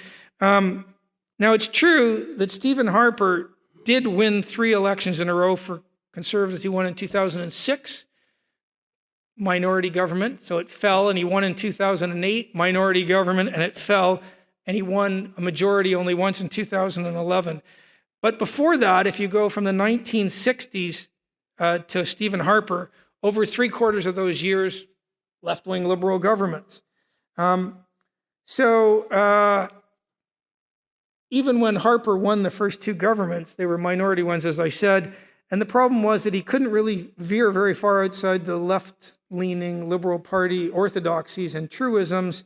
Now, it's true that Stephen Harper did win 3 elections in a row for Conservatives. He won in 2006, minority government, so it fell, and he won in 2008, minority government, and it fell, and he won a majority only once in 2011. But before that, if you go from the 1960s to Stephen Harper, over 3/4 of those years, left-wing Liberal governments. Even when Harper won the first 2 governments, they were minority ones, as I said, and the problem was that he couldn't really veer very far outside the left-leaning Liberal Party orthodoxies and truisms,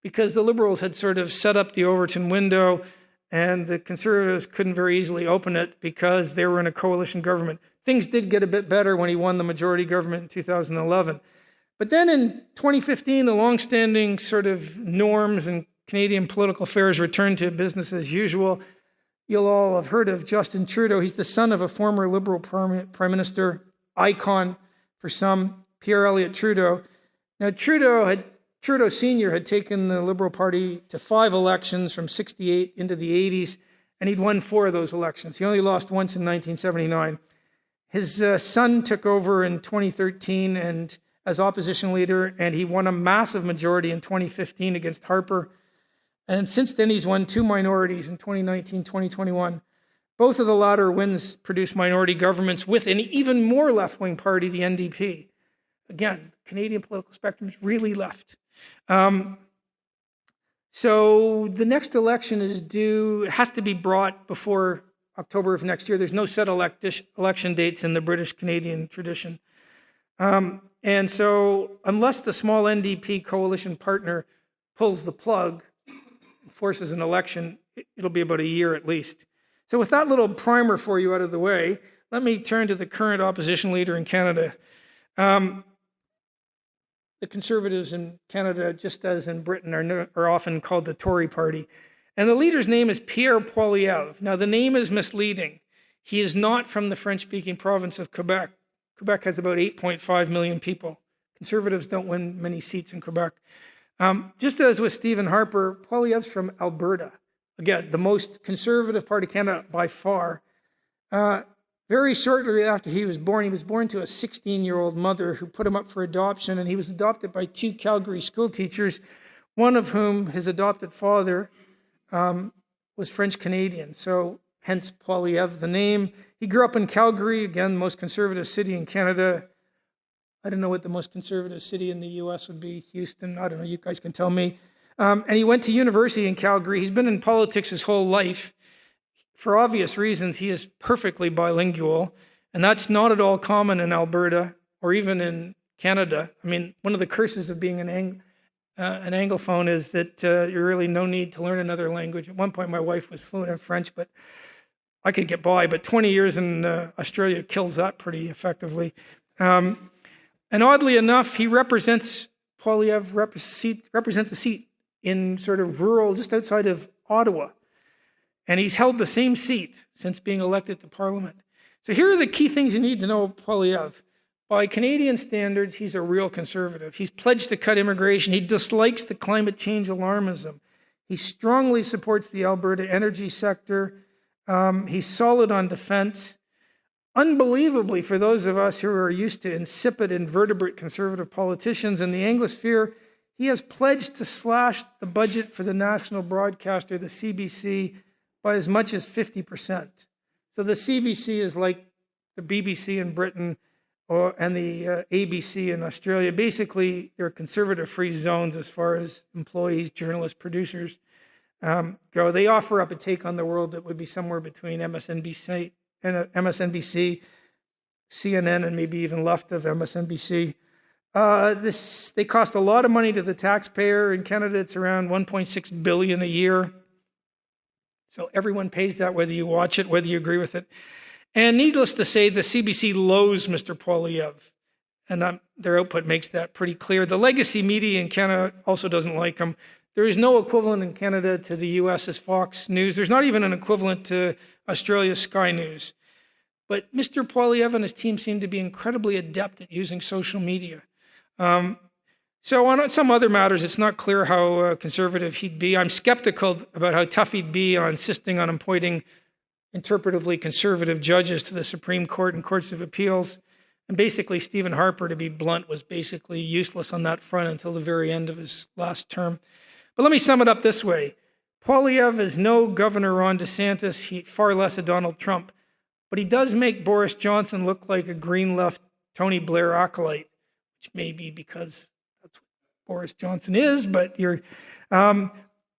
because the Liberals had sort of set up the Overton window, and the Conservatives couldn't very easily open it because they were in a coalition government. Things did get a bit better when he won the majority government in 2011. But then in 2015, the longstanding sort of norms and Canadian political affairs returned to business as usual. You'll all have heard of Justin Trudeau. He's the son of a former Liberal Prime Minister, icon for some, Pierre Elliott Trudeau. Now, Trudeau Sr. had taken the Liberal Party to 5 elections from 68 into the 80s, and he'd won 4 of those elections. He only lost once in 1979. His son took over in 2013 and as opposition leader, and he won a massive majority in 2015 against Harper. And since then, he's won 2 minorities in 2019, 2021. Both of the latter wins produced minority governments with an even more left-wing party, the NDP. Again, the Canadian political spectrum is really left. So the next election is due, it has to be brought before October of next year. There's no set election dates in the British-Canadian tradition. And so unless the small NDP coalition partner pulls the plug, forces an election, it'll be about a year at least. So with that little primer for you out of the way, let me turn to the current opposition leader in Canada. The Conservatives in Canada, just as in Britain, are often called the Tory party. And the leader's name is Pierre Poilievre. Now, the name is misleading. He is not from the French-speaking province of Quebec. Quebec has about 8.5 million people. Conservatives don't win many seats in Quebec. Just as with Stephen Harper, Poilievre's from Alberta. Again, the most conservative part of Canada by far. Very shortly after he was born to a 16-year-old mother who put him up for adoption, and he was adopted by 2 Calgary school teachers, one of whom, his adopted father, was French-Canadian, so hence Poilievre, the name. He grew up in Calgary, again, the most conservative city in Canada. I don't know what the most conservative city in the U.S. would be, Houston, I don't know, you guys can tell me. And he went to university in Calgary. He's been in politics his whole life. For obvious reasons, he is perfectly bilingual, and that's not at all common in Alberta or even in Canada. I mean, one of the curses of being an Anglophone is that you really no need to learn another language. At one point, my wife was fluent in French, but I could get by. But 20 years in Australia kills that pretty effectively. And oddly enough, Poilievre represents a seat in sort of rural, just outside of Ottawa. And he's held the same seat since being elected to Parliament. So here are the key things you need to know about Poilievre. By Canadian standards, he's a real conservative. He's pledged to cut immigration. He dislikes the climate change alarmism. He strongly supports the Alberta energy sector. He's solid on defense. Unbelievably, for those of us who are used to insipid, invertebrate conservative politicians in the Anglosphere, he has pledged to slash the budget for the national broadcaster, the CBC, by as much as 50%. So the CBC is like the BBC in Britain and the ABC in Australia. Basically, they're conservative-free zones as far as employees, journalists, producers go. They offer up a take on the world that would be somewhere between MSNBC, CNN, and maybe even left of MSNBC. They cost a lot of money to the taxpayer. In Canada, it's around $1.6 billion a year. So everyone pays that, whether you watch it, whether you agree with it. And needless to say, the CBC loathes Mr. Poilievre, and their output makes that pretty clear. The legacy media in Canada also doesn't like him. There is no equivalent in Canada to the US's Fox News. There's not even an equivalent to Australia's Sky News. But Mr. Poilievre and his team seem to be incredibly adept at using social media. So on some other matters, it's not clear how conservative he'd be. I'm skeptical about how tough he'd be on insisting on appointing interpretively conservative judges to the Supreme Court and courts of appeals. And basically, Stephen Harper, to be blunt, was basically useless on that front until the very end of his last term. But let me sum it up this way. Poilievre is no Governor Ron DeSantis, far less a Donald Trump. But he does make Boris Johnson look like a green left Tony Blair acolyte, which may be because that's what Boris Johnson is, but you're on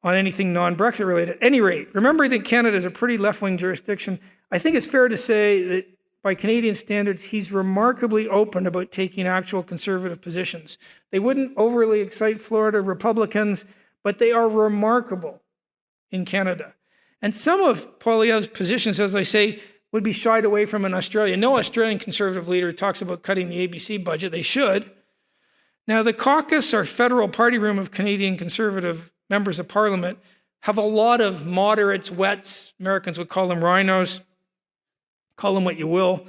anything non-Brexit related. At any rate, remember that Canada is a pretty left-wing jurisdiction. I think it's fair to say that by Canadian standards, he's remarkably open about taking actual conservative positions. They wouldn't overly excite Florida Republicans, but they are remarkable in Canada. And some of Poilievre's positions, as I say, would be shied away from in Australia. No Australian conservative leader talks about cutting the ABC budget. They should. Now, the caucus, or federal party room of Canadian conservative members of parliament, have a lot of moderates, wets. Americans would call them rhinos. Call them what you will.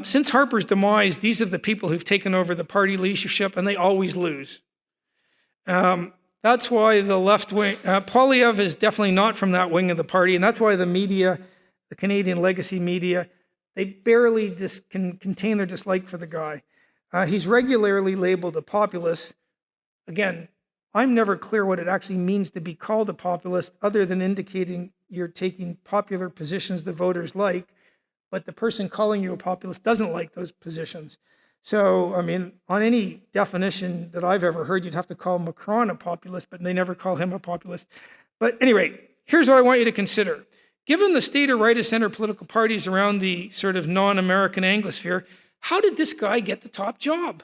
Since Harper's demise, these are the people who've taken over the party leadership, and they always lose. The That's why the left wing, Poilievre is definitely not from that wing of the party, and that's why the media, the Canadian legacy media, they barely can contain their dislike for the guy. He's regularly labeled a populist. Again, I'm never clear what it actually means to be called a populist, other than indicating you're taking popular positions the voters like, but the person calling you a populist doesn't like those positions. So, I mean, on any definition that I've ever heard, you'd have to call Macron a populist, but they never call him a populist. But anyway, here's what I want you to consider. Given the state of right of center political parties around the sort of non-American Anglosphere, how did this guy get the top job?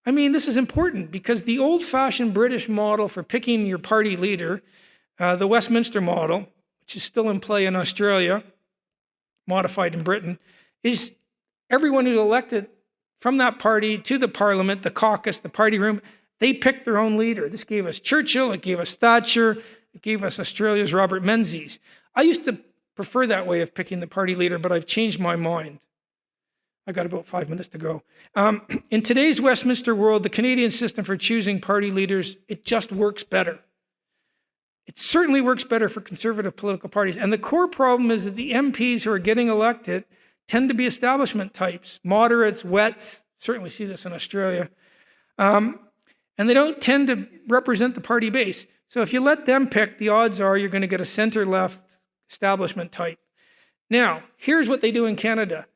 I mean, this is important because the old-fashioned British model for picking your party leader, the Westminster model, which is still in play in Australia, modified in Britain, is everyone who's elected from that party to the parliament, the caucus, the party room, they pick their own leader. This gave us Churchill, it gave us Thatcher, it gave us Australia's Robert Menzies. I used to prefer that way of picking the party leader, but I've changed my mind. I got about 5 minutes to go. In today's Westminster world, the Canadian system for choosing party leaders, it just works better. It certainly works better for conservative political parties. And the core problem is that the MPs who are getting elected tend to be establishment types, moderates, wets, certainly see this in Australia. And they don't tend to represent the party base. So if you let them pick, the odds are you're going to get a center-left establishment type. Now, here's what they do in Canada.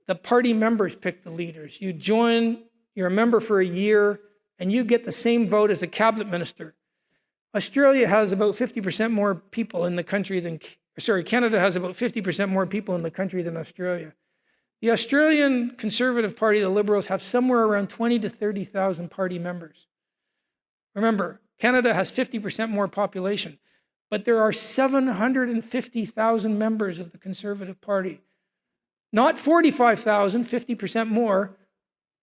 The party members pick the leaders. You join, you're a member for a year, and you get the same vote as a cabinet minister. Australia has about 50% more people in the country than, Canada has about 50% more people in the country than Australia. The Australian Conservative Party, the Liberals, have somewhere around 20 to 30,000 party members. Remember, Canada has 50% more population, but there are 750,000 members of the Conservative Party. Not 45,000, 50% more,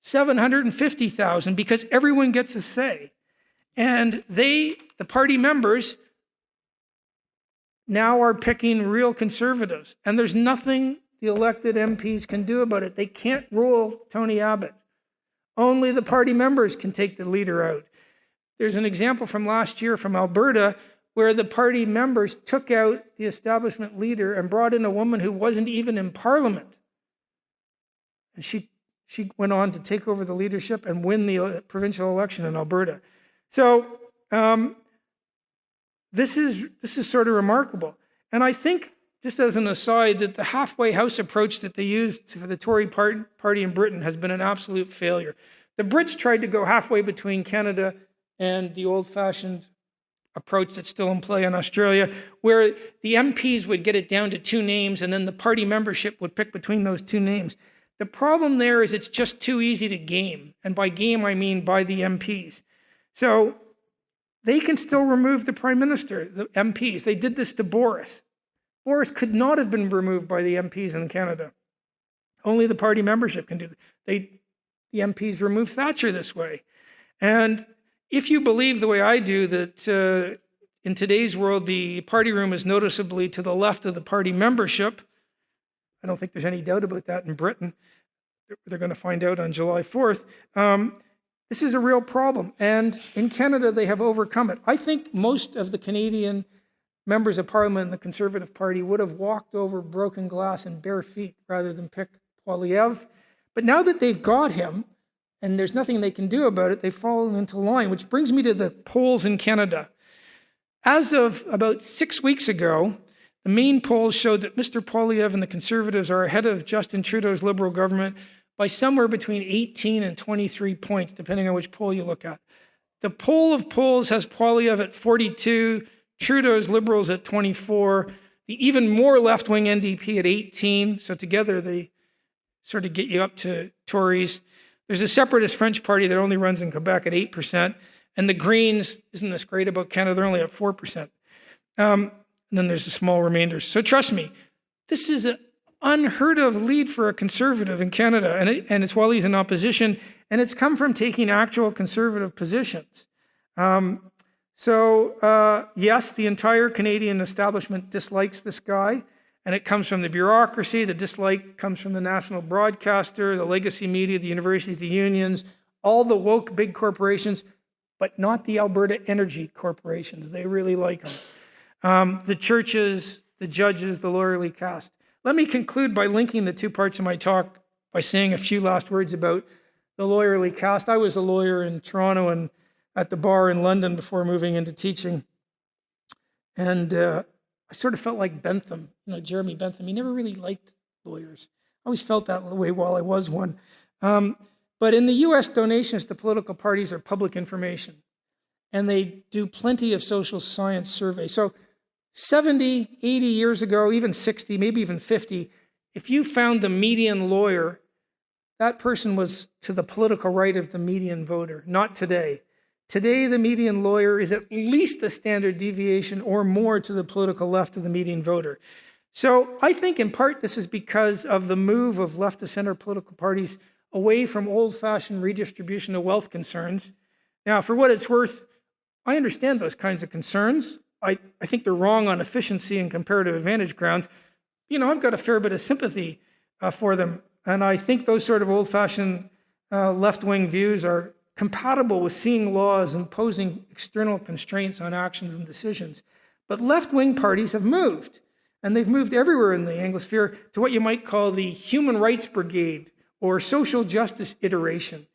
750,000, because everyone gets a say. And the party members, now are picking real conservatives. And there's nothing the elected MPs can do about it. They can't rule Tony Abbott. Only the party members can take the leader out. There's an example from last year from Alberta where the party members took out the establishment leader and brought in a woman who wasn't even in Parliament. And she went on to take over the leadership and win the provincial election in Alberta. So this is sort of remarkable. And I think, just as an aside, that the halfway house approach that they used for the Tory party in Britain has been an absolute failure. The Brits tried to go halfway between Canada and the old-fashioned approach that's still in play in Australia, where the MPs would get it down to two names and then the party membership would pick between those two names. The problem there is it's just too easy to game. And by game, I mean by the MPs. So they can still remove the Prime Minister, the MPs. They did this to Boris. Boris could not have been removed by the MPs in Canada. Only the party membership can do that. The MPs removed Thatcher this way. And if you believe the way I do that in today's world, the party room is noticeably to the left of the party membership, I don't think there's any doubt about that in Britain. They're going to find out on July 4th. This is a real problem. And in Canada, they have overcome it. I think most of the Canadian members of Parliament in the Conservative Party would have walked over broken glass in bare feet rather than pick Poilievre. But now that they've got him, and there's nothing they can do about it, they've fallen into line, which brings me to the polls in Canada. As of about 6 weeks ago, the main polls showed that Mr. Poilievre and the Conservatives are ahead of Justin Trudeau's Liberal government by somewhere between 18 and 23 points, depending on which poll you look at. The poll of polls has Poilievre at 42, Trudeau's Liberals at 24, the even more left-wing NDP at 18, so together they sort of get you up to Tories. There's a separatist French party that only runs in Quebec at 8%, and the Greens, isn't this great about Canada, they're only at 4%. And then there's the small remainders. So trust me, this is an unheard of lead for a Conservative in Canada, and it's while he's in opposition, and it's come from taking actual Conservative positions. Yes, the entire Canadian establishment dislikes this guy, and it comes from the bureaucracy. The dislike comes from the national broadcaster, the legacy media, the universities, the unions, all the woke big corporations. but not the Alberta Energy Corporations. They really like them. The churches, the judges, the lawyerly caste. Let me conclude by linking the two parts of my talk by saying a few last words about the lawyerly caste. I was a lawyer in Toronto and at the bar in London before moving into teaching. And I sort of felt like Bentham, Jeremy Bentham. He never really liked lawyers. I always felt that way while I was one. But in the US, donations to political parties are public information. And they do plenty of social science surveys. So 70, 80 years ago, even 60, maybe even 50, if you found the median lawyer, that person was to the political right of the median voter, not today. Today, the median lawyer is at least a standard deviation or more to the political left of the median voter. So I think in part this is because of the move of left to center political parties away from old-fashioned redistribution of wealth concerns. Now, for what it's worth, I understand those kinds of concerns. I think they're wrong on efficiency and comparative advantage grounds. I've got a fair bit of sympathy for them. And I think those sort of old-fashioned left-wing views are compatible with seeing laws imposing external constraints on actions and decisions. But left-wing parties have moved, and they've moved everywhere in the Anglosphere to what you might call the human rights brigade or social justice iteration.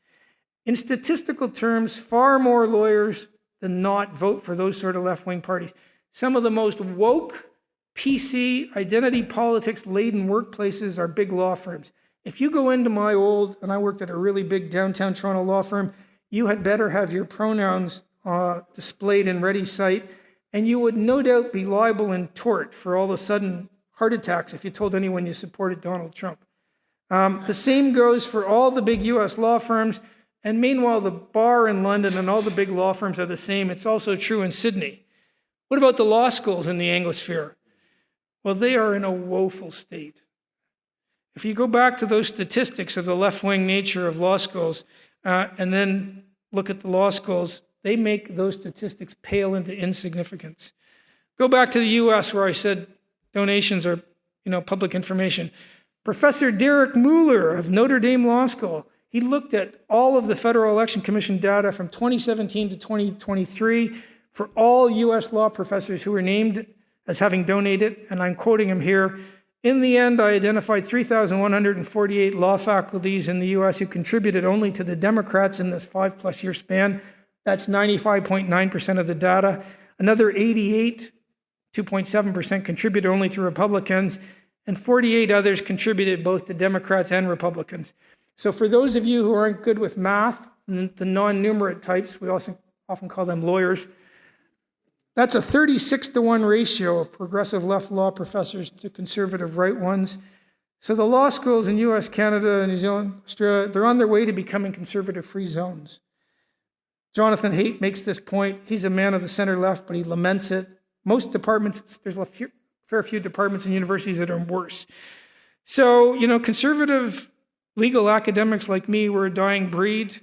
In statistical terms, far more lawyers than not vote for those sort of left-wing parties. Some of the most woke, PC, identity politics-laden workplaces are big law firms. If you go into my old, and I worked at a really big downtown Toronto law firm, you had better have your pronouns displayed in ready sight, and you would no doubt be liable in tort for all of a sudden heart attacks if you told anyone you supported Donald Trump. The same goes for all the big US law firms, and meanwhile the bar in London and all the big law firms are the same. It's also true in Sydney. What about the law schools in the Anglosphere? Well, they are in a woeful state. If you go back to those statistics of the left-wing nature of law schools and then look at the law schools, they make those statistics pale into insignificance. Go back to the US where I said donations are, public information. Professor Derek Mueller of Notre Dame Law School, he looked at all of the Federal Election Commission data from 2017 to 2023 for all US law professors who were named as having donated, and I'm quoting him here. In the end, I identified 3,148 law faculties in the US who contributed only to the Democrats in this 5+ year span. That's 95.9% of the data. Another 88, 2.7%, contributed only to Republicans, and 48 others contributed both to Democrats and Republicans. So for those of you who aren't good with math, the non-numerate types, we also often call them lawyers, that's a 36-to-1 ratio of progressive left law professors to conservative right ones. So the law schools in US, Canada, and New Zealand, Australia, they're on their way to becoming conservative-free zones. Jonathan Haidt makes this point. He's a man of the center left, but he laments it. Most departments, there's a fair few departments and universities that are worse. So, conservative legal academics like me were a dying breed.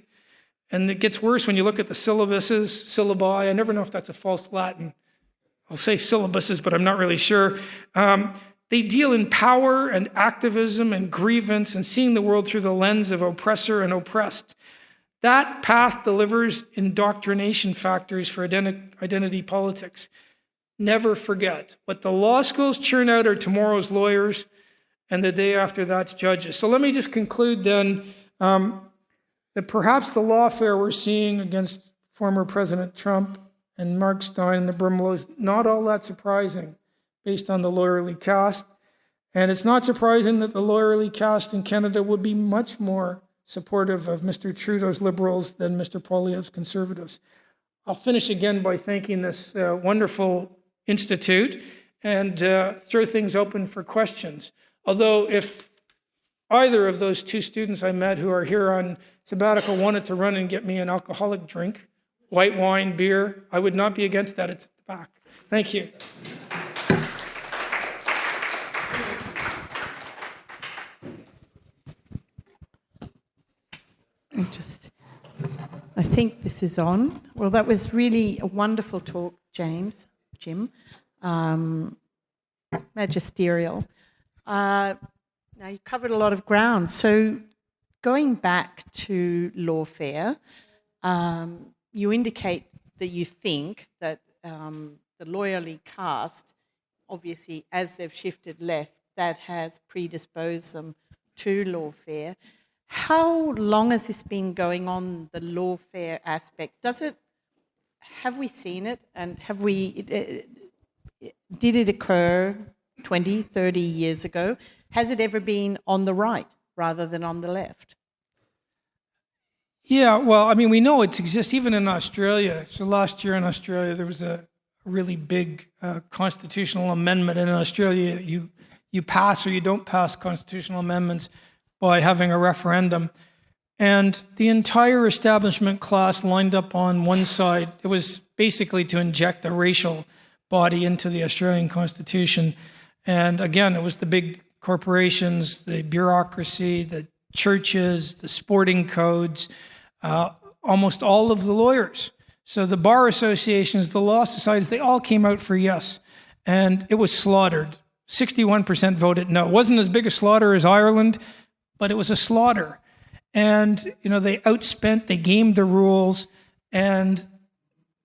And it gets worse when you look at the syllabi. I never know if that's a false Latin. I'll say syllabuses, but I'm not really sure. They deal in power and activism and grievance and seeing the world through the lens of oppressor and oppressed. That path delivers indoctrination factories for identity politics. Never forget, what the law schools churn out are tomorrow's lawyers, and the day after that's judges. So let me just conclude then that perhaps the lawfare we're seeing against former President Trump and Mark Steyn and the Brimelow is not all that surprising based on the lawyerly caste. And it's not surprising that the lawyerly caste in Canada would be much more supportive of Mr. Trudeau's Liberals than Mr. Poilievre's Conservatives. I'll finish again by thanking this wonderful institute and throw things open for questions. Although if either of those two students I met who are here on sabbatical wanted to run and get me an alcoholic drink, white wine, beer, I would not be against that. It's at the back. Thank you. I think this is on. Well, that was really a wonderful talk, Jim. Magisterial. Now, you covered a lot of ground. So going back to Lawfare, you indicate that you think that the lawyerly caste, obviously, as they've shifted left, that has predisposed them to lawfare. How long has this been going on, the lawfare aspect? Have we seen it, and did it occur 20, 30 years ago? Has it ever been on the right rather than on the left? Yeah, well, I mean, we know it exists even in Australia. So last year in Australia, there was a really big constitutional amendment. In Australia, you pass or you don't pass constitutional amendments by having a referendum. And the entire establishment class lined up on one side. It was basically to inject a racial body into the Australian Constitution. And again, it was the big corporations, the bureaucracy, the churches, the sporting codes, almost all of the lawyers. So the bar associations, the law societies, they all came out for yes. And it was slaughtered. 61% voted no. It wasn't as big a slaughter as Ireland, but it was a slaughter. And, they outspent, they gamed the rules, and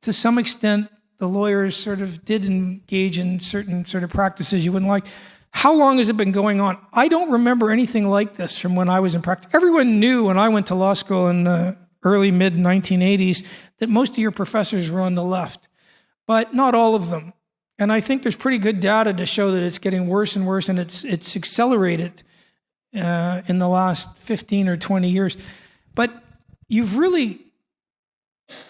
to some extent, the lawyers sort of did engage in certain sort of practices you wouldn't like. How long has it been going on? I don't remember anything like this from when I was in practice. Everyone knew when I went to law school in the early, mid-1980s that most of your professors were on the left, but not all of them. And I think there's pretty good data to show that it's getting worse and worse, and it's accelerated in the last 15 or 20 years. But you've really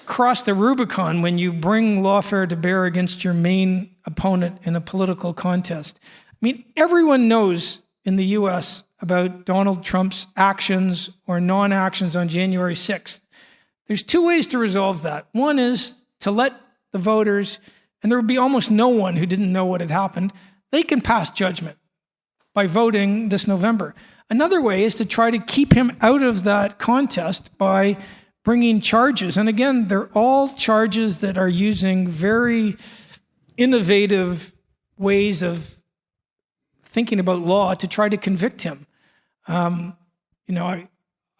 crossed the Rubicon when you bring lawfare to bear against your main opponent in a political contest. I mean, everyone knows in the U.S. about Donald Trump's actions or non-actions on January 6th. There's two ways to resolve that. One is to let the voters, and there would be almost no one who didn't know what had happened, they can pass judgment by voting this November. Another way is to try to keep him out of that contest by bringing charges. And again, they're all charges that are using very innovative ways of thinking about law to try to convict him. I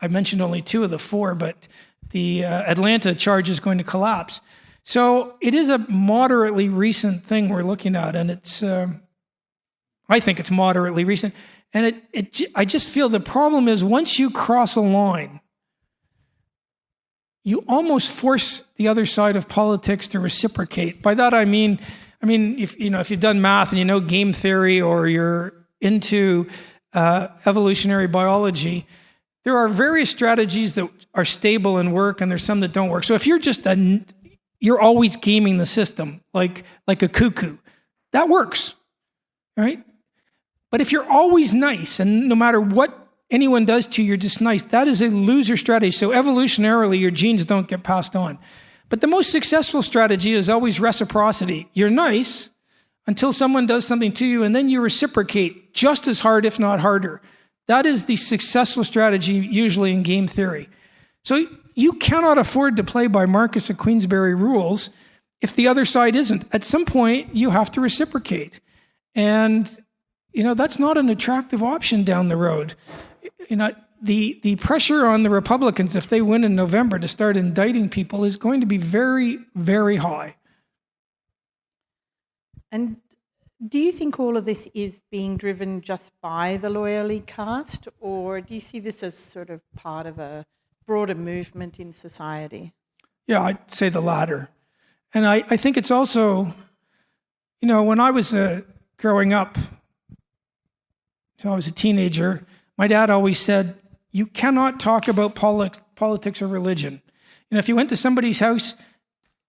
mentioned only two of the four, but the Atlanta charge is going to collapse. So it is a moderately recent thing we're looking at, and it's, I think it's moderately recent. And I just feel the problem is once you cross a line, you almost force the other side of politics to reciprocate. By that I mean, if you've done math and you know game theory or you're into evolutionary biology, there are various strategies that are stable and work, and there's some that don't work. So if you're you're always gaming the system like a cuckoo, that works, right? But if you're always nice, and no matter what anyone does to you, you're just nice, that is a loser strategy. So evolutionarily, your genes don't get passed on. But the most successful strategy is always reciprocity. You're nice until someone does something to you, and then you reciprocate just as hard, if not harder. That is the successful strategy usually in game theory. So you cannot afford to play by Marcus of Queensberry rules if the other side isn't. At some point, you have to reciprocate. And that's not an attractive option down the road. The pressure on the Republicans, if they win in November, to start indicting people is going to be very, very high. And do you think all of this is being driven just by the lawyerly caste, or do you see this as sort of part of a broader movement in society? Yeah, I'd say the latter. And I think it's also, when I was growing up, when I was a teenager, my dad always said, you cannot talk about politics or religion. If you went to somebody's house,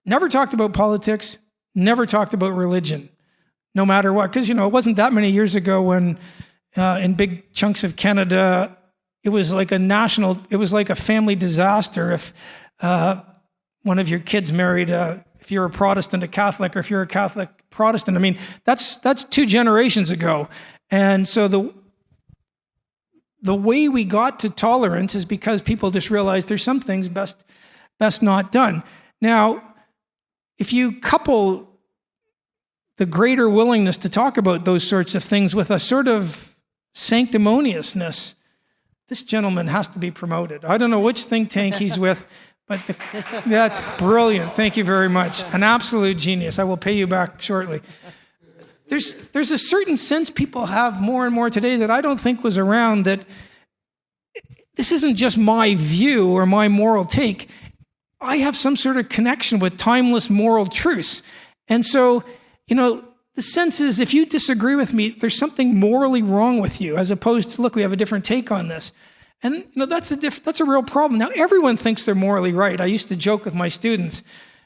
never talked about politics, never talked about religion, no matter what. Because, it wasn't that many years ago when in big chunks of Canada, it was like a family disaster if one of your kids married if you're a Protestant, a Catholic, or if you're a Catholic Protestant. That's 2 generations ago. And so the way we got to tolerance is because people just realized there's some things best not done. Now, if you couple the greater willingness to talk about those sorts of things with a sort of sanctimoniousness, this gentleman has to be promoted. I don't know which think tank he's with, But that's brilliant. Thank you very much. An absolute genius. I will pay you back shortly. There's a certain sense people have more and more today that I don't think was around, that this isn't just my view or my moral take. I have some sort of connection with timeless moral truths. And so, the sense is, if you disagree with me, there's something morally wrong with you, as opposed to, look, we have a different take on this. And that's a real problem. Now, everyone thinks they're morally right. I used to joke with my students,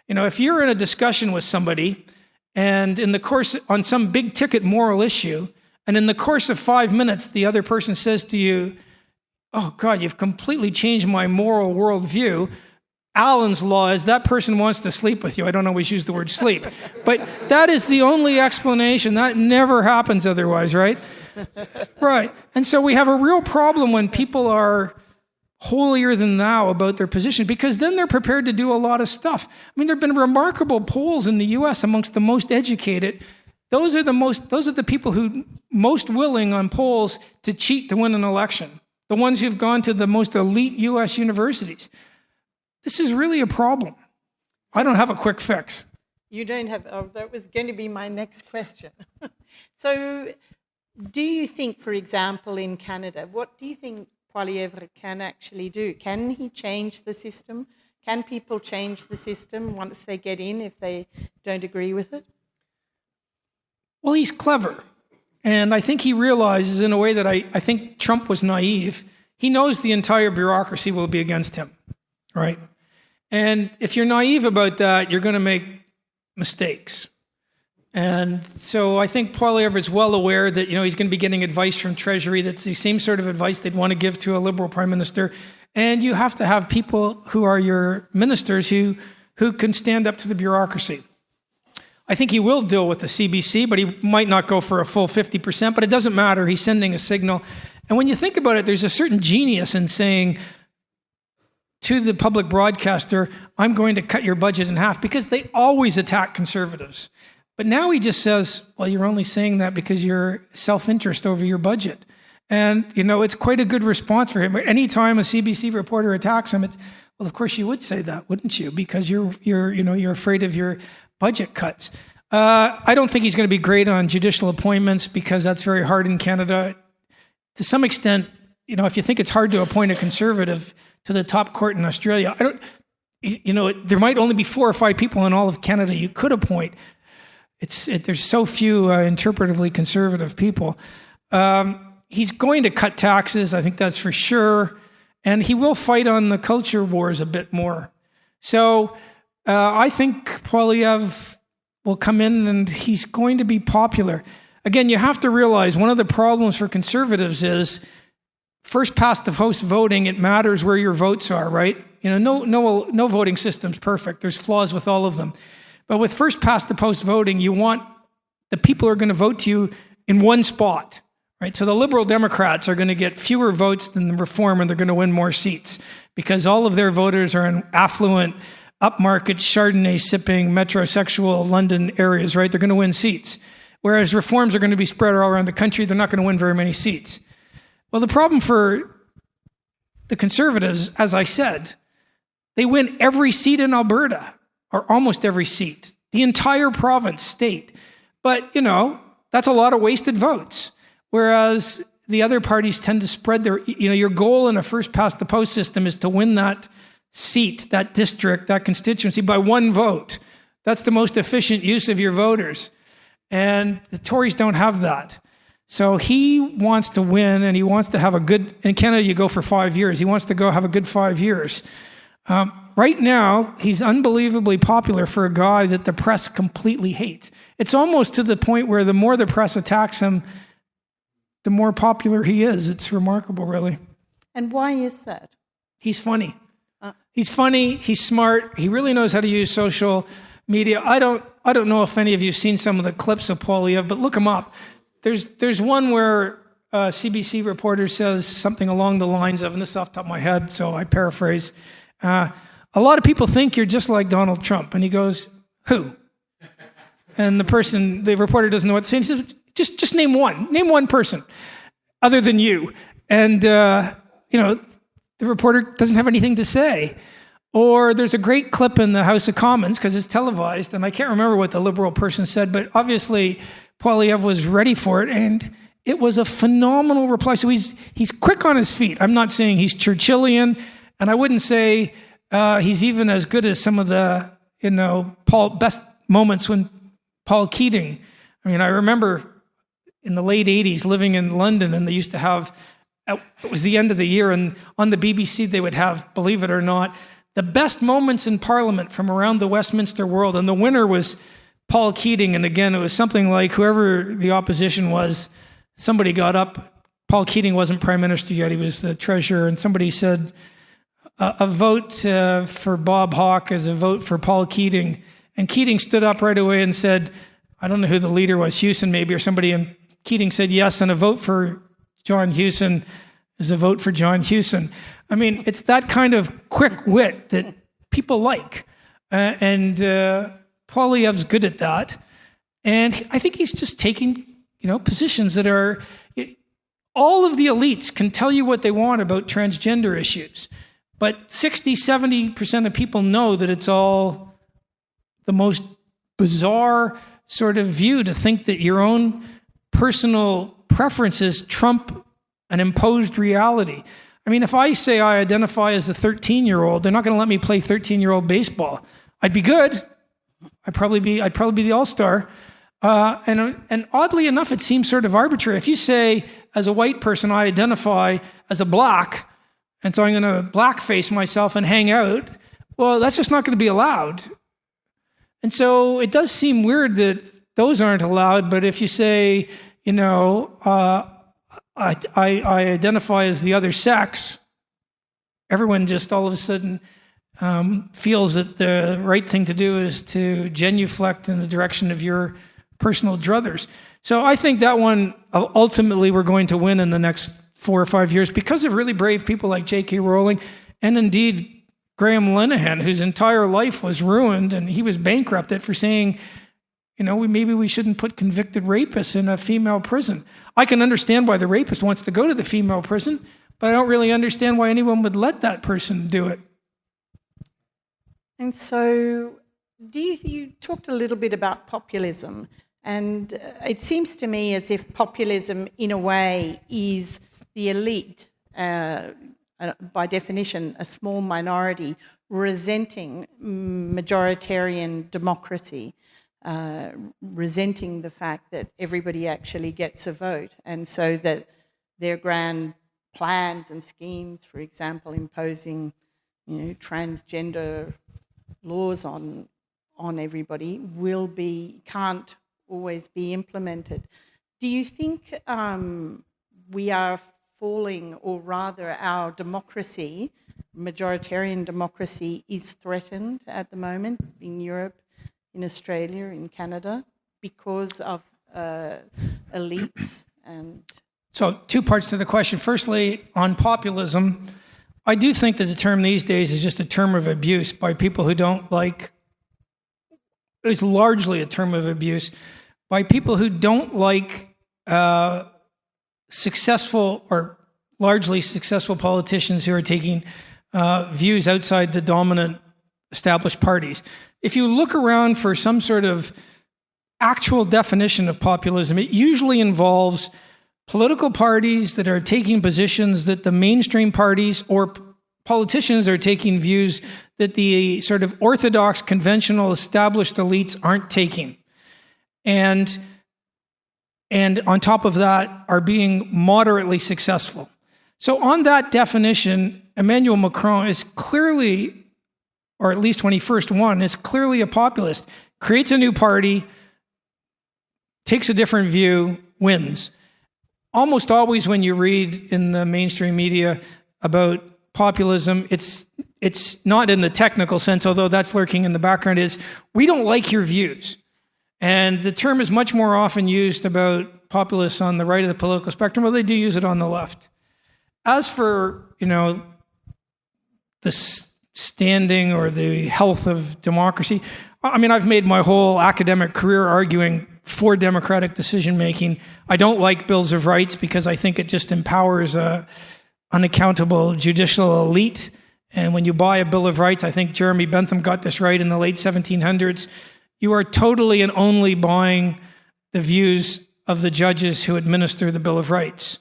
if you're in a discussion with somebody, and in the course on some big ticket moral issue, and in the course of 5 minutes, the other person says to you, "Oh God, you've completely changed my moral worldview. Allan's law is that person wants to sleep with you." I don't always use the word sleep, but that is the only explanation. That never happens otherwise, right? Right. And so we have a real problem when people are holier than thou about their position, because then they're prepared to do a lot of stuff. I mean, there have been remarkable polls in the U.S. amongst the most educated. Those are the people who most willing on polls to cheat to win an election. The ones who've gone to the most elite U.S. universities. This is really a problem. I don't have a quick fix. You don't have, that was going to be my next question. So do you think, for example, in Canada, what do you think Poilievre can actually do? Can he change the system? Can people change the system once they get in if they don't agree with it? Well, he's clever. And I think he realizes in a way that I think Trump was naive. He knows the entire bureaucracy will be against him, right? And if you're naive about that, you're going to make mistakes. And so I think Poilievre is well aware that, he's going to be getting advice from Treasury. That's the same sort of advice they'd want to give to a Liberal Prime Minister. And you have to have people who are your ministers who can stand up to the bureaucracy. I think he will deal with the CBC, but he might not go for a full 50%, but it doesn't matter. He's sending a signal. And when you think about it, there's a certain genius in saying to the public broadcaster, "I'm going to cut your budget in half," because they always attack conservatives. But now he just says, "Well, you're only saying that because you're self-interest over your budget." And, it's quite a good response for him. Anytime a CBC reporter attacks him, it's, "Well, of course you would say that, wouldn't you? Because you're afraid of your budget cuts." I don't think he's going to be great on judicial appointments, because that's very hard in Canada. To some extent, if you think it's hard to appoint a conservative to the top court in Australia, there might only be 4 or 5 people in all of Canada you could appoint. There's so few interpretively conservative people. He's going to cut taxes, I think that's for sure. And he will fight on the culture wars a bit more. So I think Poilievre will come in and he's going to be popular. Again, you have to realize one of the problems for conservatives is first past the post voting, it matters where your votes are, right? No voting system's perfect. There's flaws with all of them. But with first past the post voting, you want the people who are going to vote to you in one spot, right? So the Liberal Democrats are going to get fewer votes than the Reform, and they're going to win more seats because all of their voters are in affluent, upmarket, Chardonnay sipping, metrosexual London areas, right? They're going to win seats. Whereas Reforms are going to be spread all around the country. They're not going to win very many seats. Well, the problem for the Conservatives, as I said, they win every seat in Alberta, or almost every seat, the entire province, state. But, that's a lot of wasted votes. Whereas the other parties tend to spread their, your goal in a first past the post system is to win that seat, that district, that constituency by one vote. That's the most efficient use of your voters. And the Tories don't have that. So he wants to win, and he wants to have a good, in Canada you go for 5 years. He wants to go have a good 5 years. Right now, he's unbelievably popular for a guy that the press completely hates. It's almost to the point where the more the press attacks him, the more popular he is. It's remarkable, really. And why is that? He's funny. He's funny. He's smart. He really knows how to use social media. I don't know if any of you have seen some of the clips of Poilievre, but look him up. There's one where a CBC reporter says something along the lines of, and this is off the top of my head, so I paraphrase, a lot of people think you're just like Donald Trump. And he goes, "Who?" And the reporter doesn't know what to say. And he says, just name one. Name one person other than you. And, the reporter doesn't have anything to say. Or there's a great clip in the House of Commons, because it's televised, and I can't remember what the Liberal person said, but obviously Poilievre was ready for it, and it was a phenomenal reply. So he's quick on his feet. I'm not saying he's Churchillian, and I wouldn't say he's even as good as some of the best moments when Paul Keating. I mean, I remember in the late 80s living in London, and they used to have, it was the end of the year, and on the BBC they would have, believe it or not, the best moments in Parliament from around the Westminster world, and the winner was Paul Keating. And again, it was something like whoever the opposition was, somebody got up. Paul Keating wasn't Prime Minister yet, he was the Treasurer, and somebody said, a vote for Bob Hawke is a vote for Paul Keating. And Keating stood up right away and said, I don't know who the leader was, Hewson maybe, or somebody, and Keating said yes, and a vote for John Hewson is a vote for John Hewson. I mean, it's that kind of quick wit that people like. And Poilievre's good at that. And I think he's just taking, positions that are, all of the elites can tell you what they want about transgender issues. But 60-70% of people know that it's all the most bizarre sort of view to think that your own personal preferences trump an imposed reality. I mean, if I say I identify as a 13-year-old, they're not going to let me play 13-year-old baseball. I'd be good. I'd probably be the all-star. And oddly enough, it seems sort of arbitrary. If you say, as a white person, I identify as a black, and so I'm going to blackface myself and hang out, well, that's just not going to be allowed. And so it does seem weird that those aren't allowed, but if you say, I identify as the other sex, everyone just all of a sudden feels that the right thing to do is to genuflect in the direction of your personal druthers. So I think that one, ultimately, we're going to win in the next 4 or 5 years because of really brave people like J.K. Rowling and indeed Graham Linehan, whose entire life was ruined, and he was bankrupted for saying, maybe we shouldn't put convicted rapists in a female prison. I can understand why the rapist wants to go to the female prison, but I don't really understand why anyone would let that person do it. And so you talked a little bit about populism, and it seems to me as if populism, in a way, is the elite, by definition, a small minority, resenting majoritarian democracy. Resenting the fact that everybody actually gets a vote, and so that their grand plans and schemes, for example, imposing, transgender laws on everybody, can't always be implemented. Do you think we are falling, or rather our democracy, majoritarian democracy, is threatened at the moment in Europe, in Australia, in Canada, because of elites? And so 2 parts to the question. Firstly, on populism, I do think that the term these days is just a term of abuse by people who don't like, it's largely a term of abuse by people who don't like successful or largely successful politicians who are taking views outside the dominant established parties. If you look around for some sort of actual definition of populism, it usually involves political parties that are taking positions that the mainstream parties or politicians are taking views that the sort of orthodox, conventional, established elites aren't taking. And on top of that, are being moderately successful. So on that definition, Emmanuel Macron is clearly, or at least when he first won, is clearly a populist, creates a new party, takes a different view, wins. Almost always when you read in the mainstream media about populism, it's not in the technical sense, although that's lurking in the background, is we don't like your views. And the term is much more often used about populists on the right of the political spectrum, but they do use it on the left. As for, the standing or the health of democracy, I mean, I've made my whole academic career arguing for democratic decision-making. I don't like bills of rights because I think it just empowers a unaccountable judicial elite And when you buy a Bill of Rights, I think Jeremy Bentham got this right in the late 1700s, you are totally and only buying the views of the judges who administer the Bill of Rights.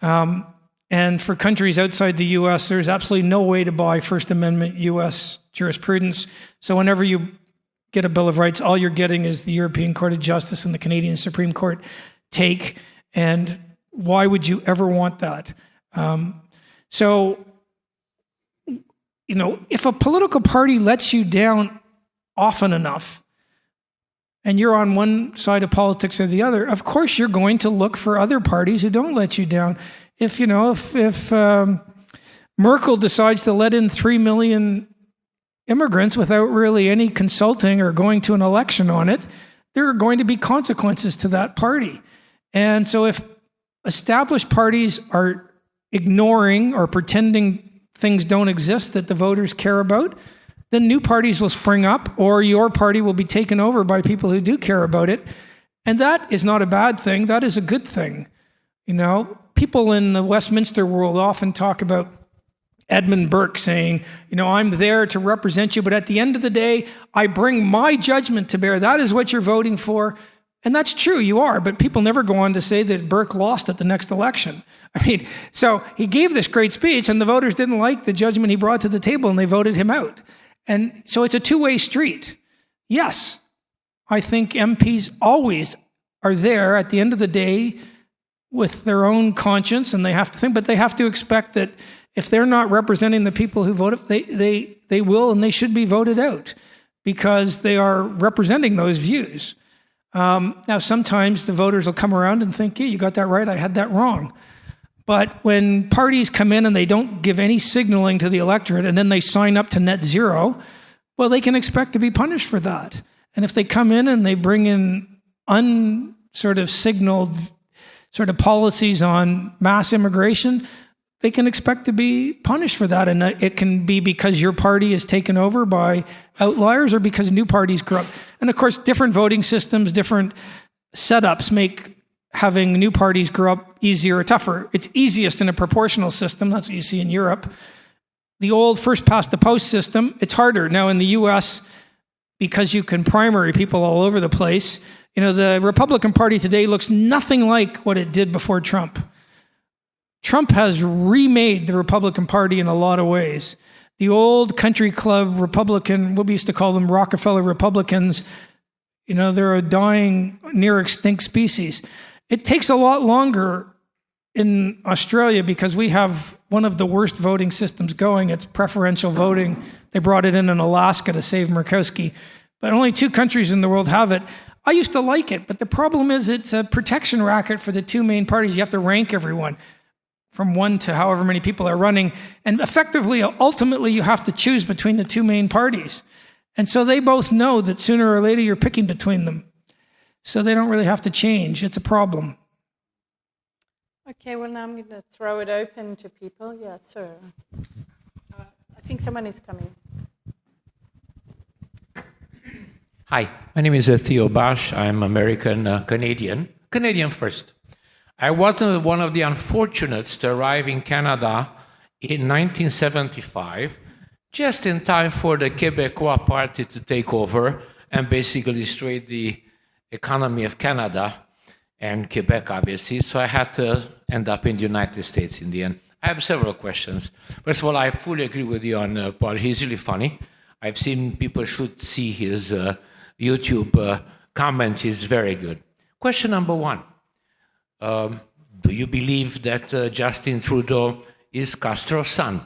And for countries outside the U.S., there's absolutely no way to buy First Amendment U.S. jurisprudence. So whenever you get a Bill of Rights, all you're getting is the European Court of Justice and the Canadian Supreme Court take. And why would you ever want that? If a political party lets you down often enough, and you're on one side of politics or the other, of course you're going to look for other parties who don't let you down. If Merkel decides to let in 3 million immigrants without really any consulting or going to an election on it, there are going to be consequences to that party. And so if established parties are ignoring or pretending things don't exist that the voters care about, then new parties will spring up, or your party will be taken over by people who do care about it. And that is not a bad thing. That is a good thing. People in the Westminster world often talk about Edmund Burke saying, I'm there to represent you, but at the end of the day, I bring my judgment to bear. That is what you're voting for. And that's true, you are, but people never go on to say that Burke lost at the next election. So he gave this great speech, and the voters didn't like the judgment he brought to the table, and they voted him out. And so it's a two-way street. Yes, I think MPs always are there at the end of the day with their own conscience, and they have to think, but they have to expect that if they're not representing the people who voted, they will and they should be voted out because they are representing those views. Now, sometimes the voters will come around and think, yeah, you got that right, I had that wrong. But when parties come in and they don't give any signaling to the electorate and then they sign up to net zero, well, they can expect to be punished for that. And if they come in and they bring in signaled policies on mass immigration, they can expect to be punished for that. And it can be because your party is taken over by outliers or because new parties grow up. And of course, different voting systems, different setups make having new parties grow up easier or tougher. It's easiest in a proportional system. That's what you see in Europe. The old first past the post system, it's harder. Now in the US, because you can primary people all over the place, the Republican Party today looks nothing like what it did before Trump. Trump has remade the Republican Party in a lot of ways. The old country club Republican, what we used to call them Rockefeller Republicans, they're a dying, near extinct species. It takes a lot longer in Australia because we have one of the worst voting systems going. It's preferential voting. They brought it in Alaska to save Murkowski. But only 2 countries in the world have it. I used to like it, but the problem is it's a protection racket for the 2 main parties. You have to rank everyone from 1 to however many people are running. And effectively, ultimately, you have to choose between the 2 main parties. And so they both know that sooner or later you're picking between them. So they don't really have to change. It's a problem. Okay, well, now I'm going to throw it open to people. Yes, sir. I think someone is coming. Hi, my name is Theo Bash. I'm American-Canadian. Canadian first. I was one of the unfortunates to arrive in Canada in 1975, just in time for the Québécois party to take over and basically destroy the economy of Canada and Quebec, obviously. So I had to end up in the United States in the end. I have several questions. First of all, I fully agree with you on Paul. He's really funny. I've seen people should see his YouTube comments. He's very good. Question number 1. Do you believe that Justin Trudeau is Castro's son?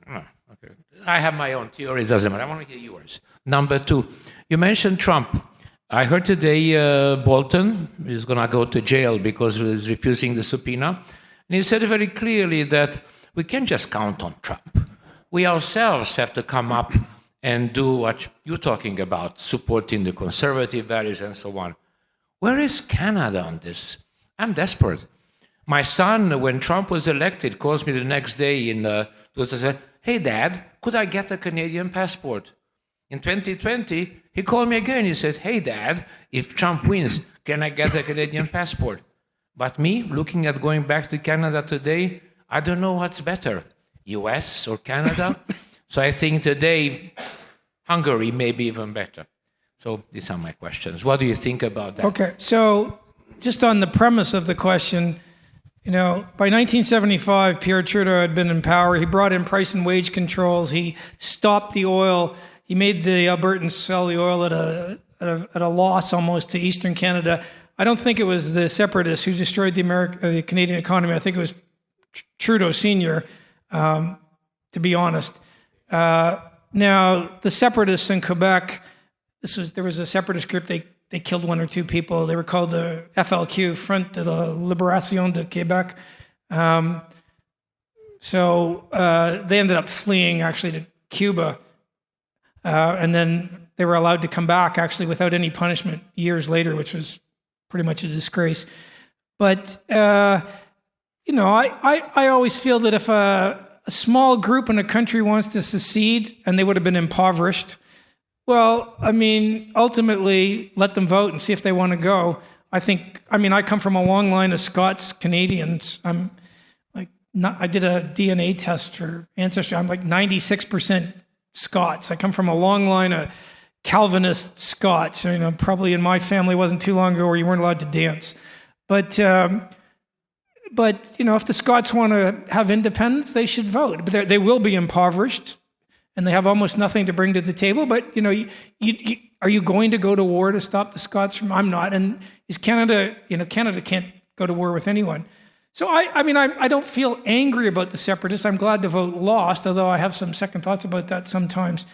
Okay. I have my own theories, doesn't matter. I want to hear yours. Number 2, you mentioned Trump. I heard today Bolton is going to go to jail because he's refusing the subpoena. And he said very clearly that we can't just count on Trump. We ourselves have to come up and do what you're talking about, supporting the conservative values and so on. Where is Canada on this? I'm desperate. My son, when Trump was elected, calls me the next day in 2000, hey, Dad, could I get a Canadian passport? In 2020, he called me again. He said, hey, Dad, if Trump wins, can I get a Canadian passport? But me, looking at going back to Canada today, I don't know what's better. US or Canada. So I think today Hungary may be even better. So these are my questions. What do you think about that? Okay, so just on the premise of the question, by 1975, Pierre Trudeau had been in power. He brought in price and wage controls. He stopped the oil. He made the Albertans sell the oil at a loss almost to Eastern Canada. I don't think it was the separatists who destroyed the Canadian economy. I think it was Trudeau Sr., to be honest. Now, the separatists in Quebec, there was a separatist group, they killed one or two people. They were called the FLQ, Front de la Libération de Québec. So they ended up fleeing actually to Cuba. And then they were allowed to come back actually without any punishment years later, which was pretty much a disgrace. But, I always feel that if a small group in a country wants to secede and they would have been impoverished, well, ultimately, let them vote and see if they want to go. I come from a long line of Scots Canadians. I did a DNA test for ancestry. I'm like 96% Scots. I come from a long line of Calvinist Scots. Probably in my family wasn't too long ago where you weren't allowed to dance. But if the Scots want to have independence, they should vote. But they will be impoverished. And they have almost nothing to bring to the table. But, are you going to go to war to stop the Scots from? I'm not. And is Canada, Canada can't go to war with anyone. So, I don't feel angry about the separatists. I'm glad the vote lost, although I have some second thoughts about that sometimes.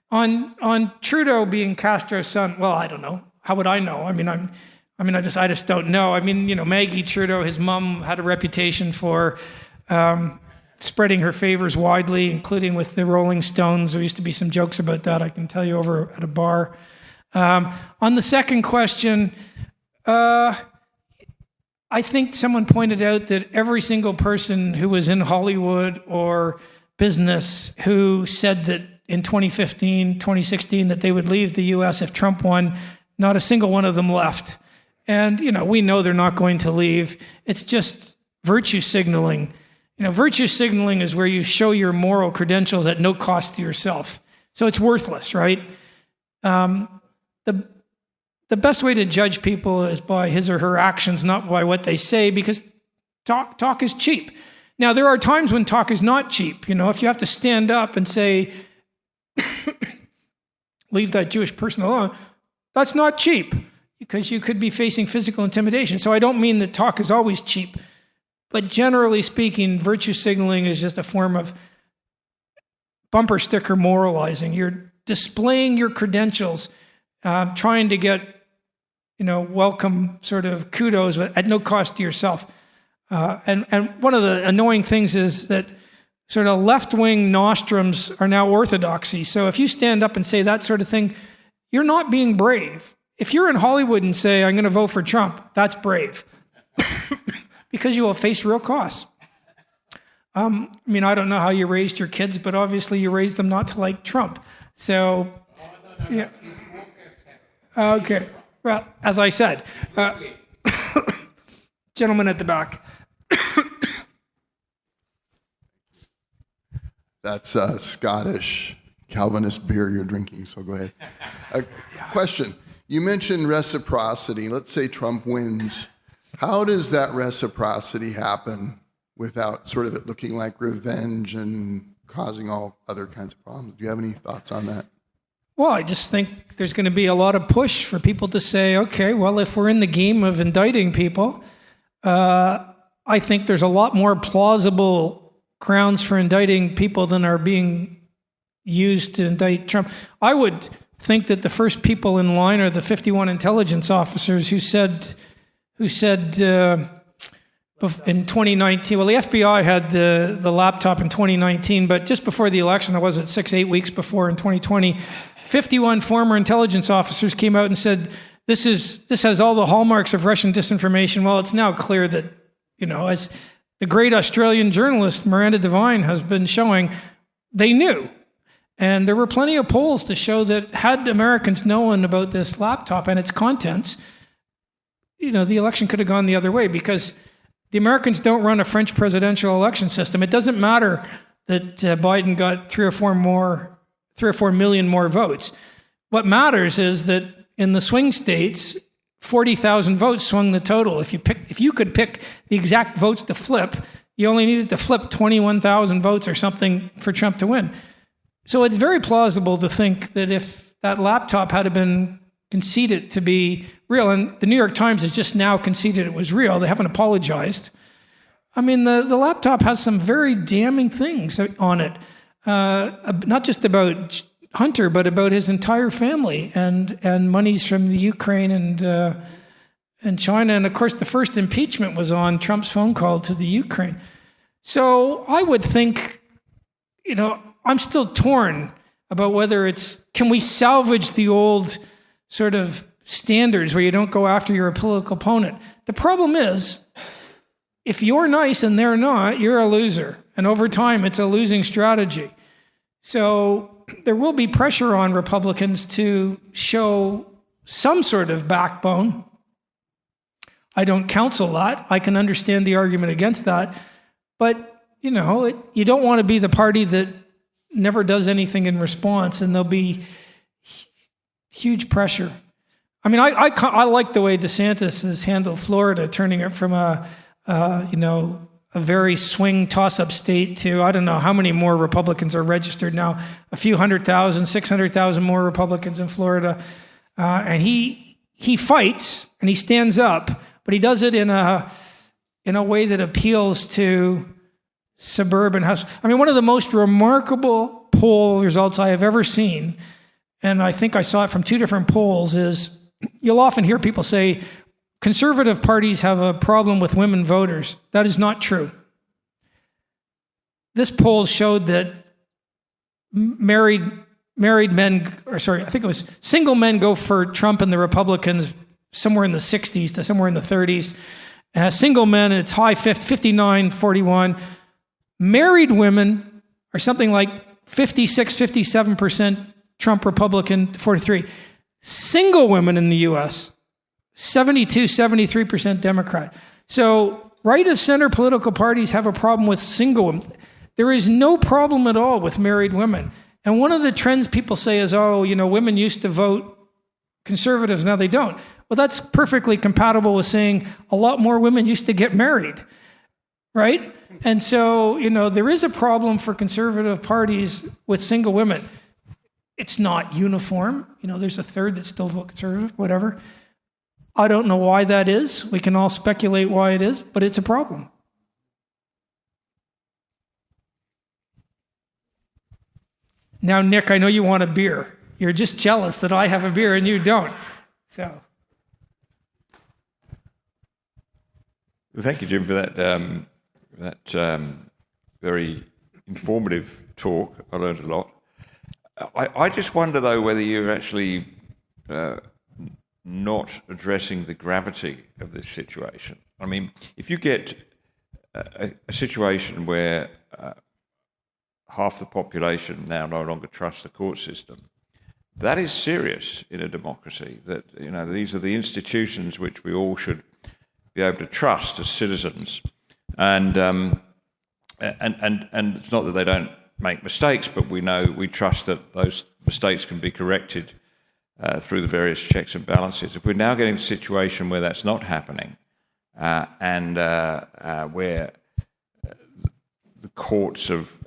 On Trudeau being Castro's son, well, I don't know. How would I know? I just don't know. Maggie Trudeau, his mom, had a reputation for spreading her favors widely, including with the Rolling Stones. There used to be some jokes about that, I can tell you, over at a bar. On the second question, I think someone pointed out that every single person who was in Hollywood or business who said that in 2015, 2016, that they would leave the U.S. if Trump won, not a single one of them left. And, we know they're not going to leave. It's just virtue signaling. Virtue signaling is where you show your moral credentials at no cost to yourself. So it's worthless, right? The best way to judge people is by his or her actions, not by what they say, because talk is cheap. Now, there are times when talk is not cheap. If you have to stand up and say, leave that Jewish person alone, that's not cheap, because you could be facing physical intimidation. So I don't mean that talk is always cheap. But generally speaking, virtue signaling is just a form of bumper sticker moralizing. You're displaying your credentials, trying to get, welcome sort of kudos, but at no cost to yourself. And one of the annoying things is that sort of left-wing nostrums are now orthodoxy. So if you stand up and say that sort of thing, you're not being brave. If you're in Hollywood and say, I'm going to vote for Trump, that's brave. Because you will face real costs. I don't know how you raised your kids, but obviously you raised them not to like Trump. So, yeah. Okay. Well, as I said, gentleman at the back. That's Scottish Calvinist beer you're drinking, so go ahead. Question. You mentioned reciprocity. Let's say Trump wins. How does that reciprocity happen without sort of it looking like revenge and causing all other kinds of problems? Do you have any thoughts on that? Well, I just think there's going to be a lot of push for people to say, okay, well, if we're in the game of indicting people, I think there's a lot more plausible grounds for indicting people than are being used to indict Trump. I would think that the first people in line are the 51 intelligence officers who said in 2019, well, the FBI had the laptop in 2019, but just before the election, 8 weeks before in 2020, 51 former intelligence officers came out and said, this has all the hallmarks of Russian disinformation. Well, it's now clear that, as the great Australian journalist Miranda Devine has been showing, they knew. And there were plenty of polls to show that had Americans known about this laptop and its contents, the election could have gone the other way, because the Americans don't run a French presidential election system. It doesn't matter that Biden got 3 or 4 million more votes. What matters is that in the swing states, 40,000 votes swung the total. If you could pick the exact votes to flip, you only needed to flip 21,000 votes or something for Trump to win. So it's very plausible to think that if that laptop had been conceded to be real, and the New York Times has just now conceded it was real, they haven't apologized. I mean, the laptop has some very damning things on it, not just about Hunter, but about his entire family and monies from the Ukraine and China. And of course, the first impeachment was on Trump's phone call to the Ukraine. So I would think, I'm still torn about whether can we salvage the old sort of standards where you don't go after your political opponent. The problem is, if you're nice and they're not, you're a loser. And over time, it's a losing strategy. So there will be pressure on Republicans to show some sort of backbone. I don't counsel that. I can understand the argument against that. But, you don't want to be the party that never does anything in response, and there'll be huge pressure. I mean, I like the way DeSantis has handled Florida, turning it from a very swing toss-up state to, I don't know how many more Republicans are registered now, a few 100,000, 600,000 more Republicans in Florida. And he fights and he stands up, but he does it in a way that appeals to suburban house. I mean, one of the most remarkable poll results I have ever seen, and I think I saw it from 2 different polls, is you'll often hear people say, conservative parties have a problem with women voters. That is not true. This poll showed that single men go for Trump and the Republicans somewhere in the 60s to somewhere in the 30s. Single men, it's high 59, 41. Married women are something like 56, 57% Trump Republican, 43. Single women in the U.S., 72, 73% Democrat. So right of center political parties have a problem with single women. There is no problem at all with married women. And one of the trends people say is, women used to vote conservatives, now they don't. Well, that's perfectly compatible with saying a lot more women used to get married, right? And so, there is a problem for conservative parties with single women. It's not uniform. There's a third that still vote conservative, whatever. I don't know why that is. We can all speculate why it is, but it's a problem. Now, Nick, I know you want a beer. You're just jealous that I have a beer and you don't. So, thank you, Jim, for that very informative talk. I learned a lot. I just wonder, though, whether you're actually not addressing the gravity of this situation. I mean, if you get a situation where half the population now no longer trusts the court system, that is serious in a democracy. That these are the institutions which we all should be able to trust as citizens, and it's not that they don't make mistakes, but we trust that those mistakes can be corrected through the various checks and balances. If we're now getting a situation where that's not happening, and where the courts have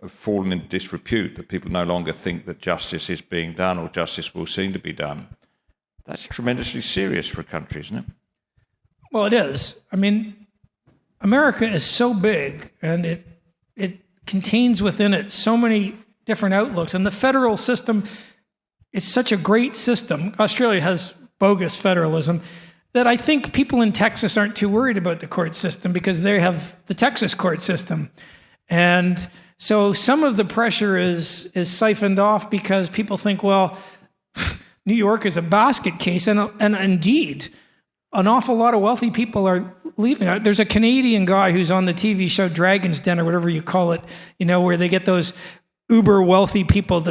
fallen into disrepute, that people no longer think that justice is being done or justice will seem to be done, that's tremendously serious for a country, isn't it? Well, it is. I mean, America is so big, and it contains within it so many different outlooks. And the federal system is such a great system. Australia has bogus federalism that I think people in Texas aren't too worried about the court system because they have the Texas court system. And so some of the pressure is siphoned off because people think, well, New York is a basket case. And indeed, an awful lot of wealthy people are leaving. There's a Canadian guy who's on the TV show Dragon's Den or whatever you call it, where they get those uber wealthy people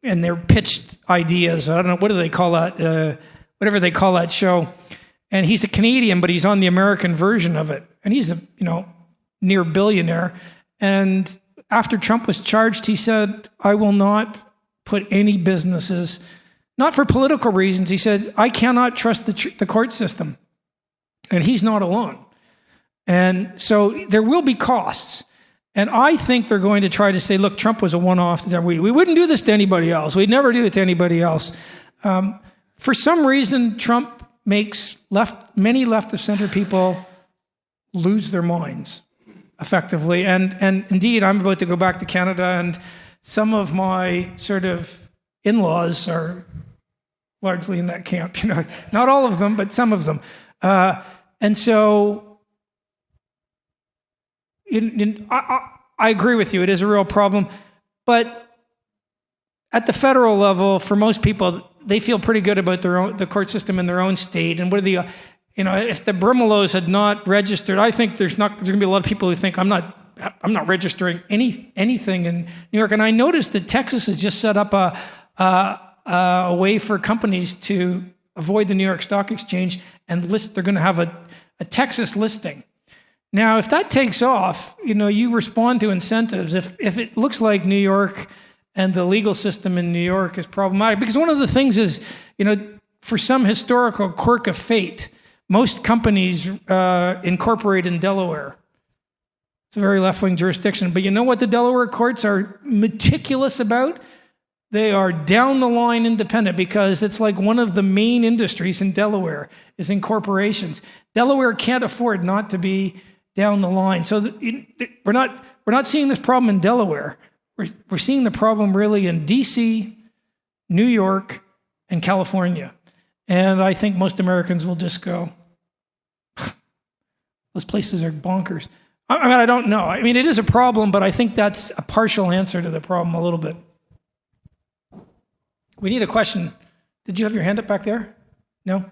and they're pitched ideas. I don't know, what do they call that? Whatever they call that show. And he's a Canadian, but he's on the American version of it. And he's a, near billionaire. And after Trump was charged, he said, I will not put any businesses, not for political reasons. He said, I cannot trust the court system. And he's not alone. And so there will be costs. And I think they're going to try to say, look, Trump was a one-off. We wouldn't do this to anybody else. We'd never do it to anybody else. For some reason, Trump makes many left-of-center people lose their minds, effectively. And indeed, I'm about to go back to Canada, and some of my sort of in-laws are largely in that camp. Not all of them, but some of them. And so I agree with you. It is a real problem. But at the federal level, for most people, they feel pretty good about the court system in their own state. And what are if the Brimelows had not registered, I think there's going to be a lot of people who think I'm not registering anything in New York. And I noticed that Texas has just set up a way for companies to avoid the New York Stock Exchange and list. They're going to have a Texas listing. Now, if that takes off, you respond to incentives. If it looks like New York and the legal system in New York is problematic, because one of the things is, for some historical quirk of fate, most companies incorporate in Delaware. It's a very left-wing jurisdiction. But you know what the Delaware courts are meticulous about? They are down the line independent, because it's like one of the main industries in Delaware is incorporations. Delaware can't afford not to be down the line. So we're not seeing this problem in Delaware. We're seeing the problem really in DC, New York, and California. And I think most Americans will just go, those places are bonkers. I don't know. It is a problem, but I think that's a partial answer to the problem a little bit. We need a question. Did you have your hand up back there? No?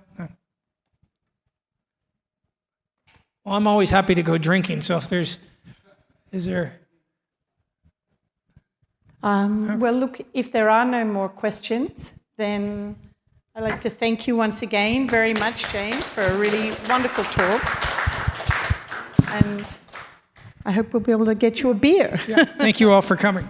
Well, I'm always happy to go drinking, so is there? Well, look, if there are no more questions, then I'd like to thank you once again very much, James, for a really wonderful talk. And I hope we'll be able to get you a beer. Yeah, thank you all for coming.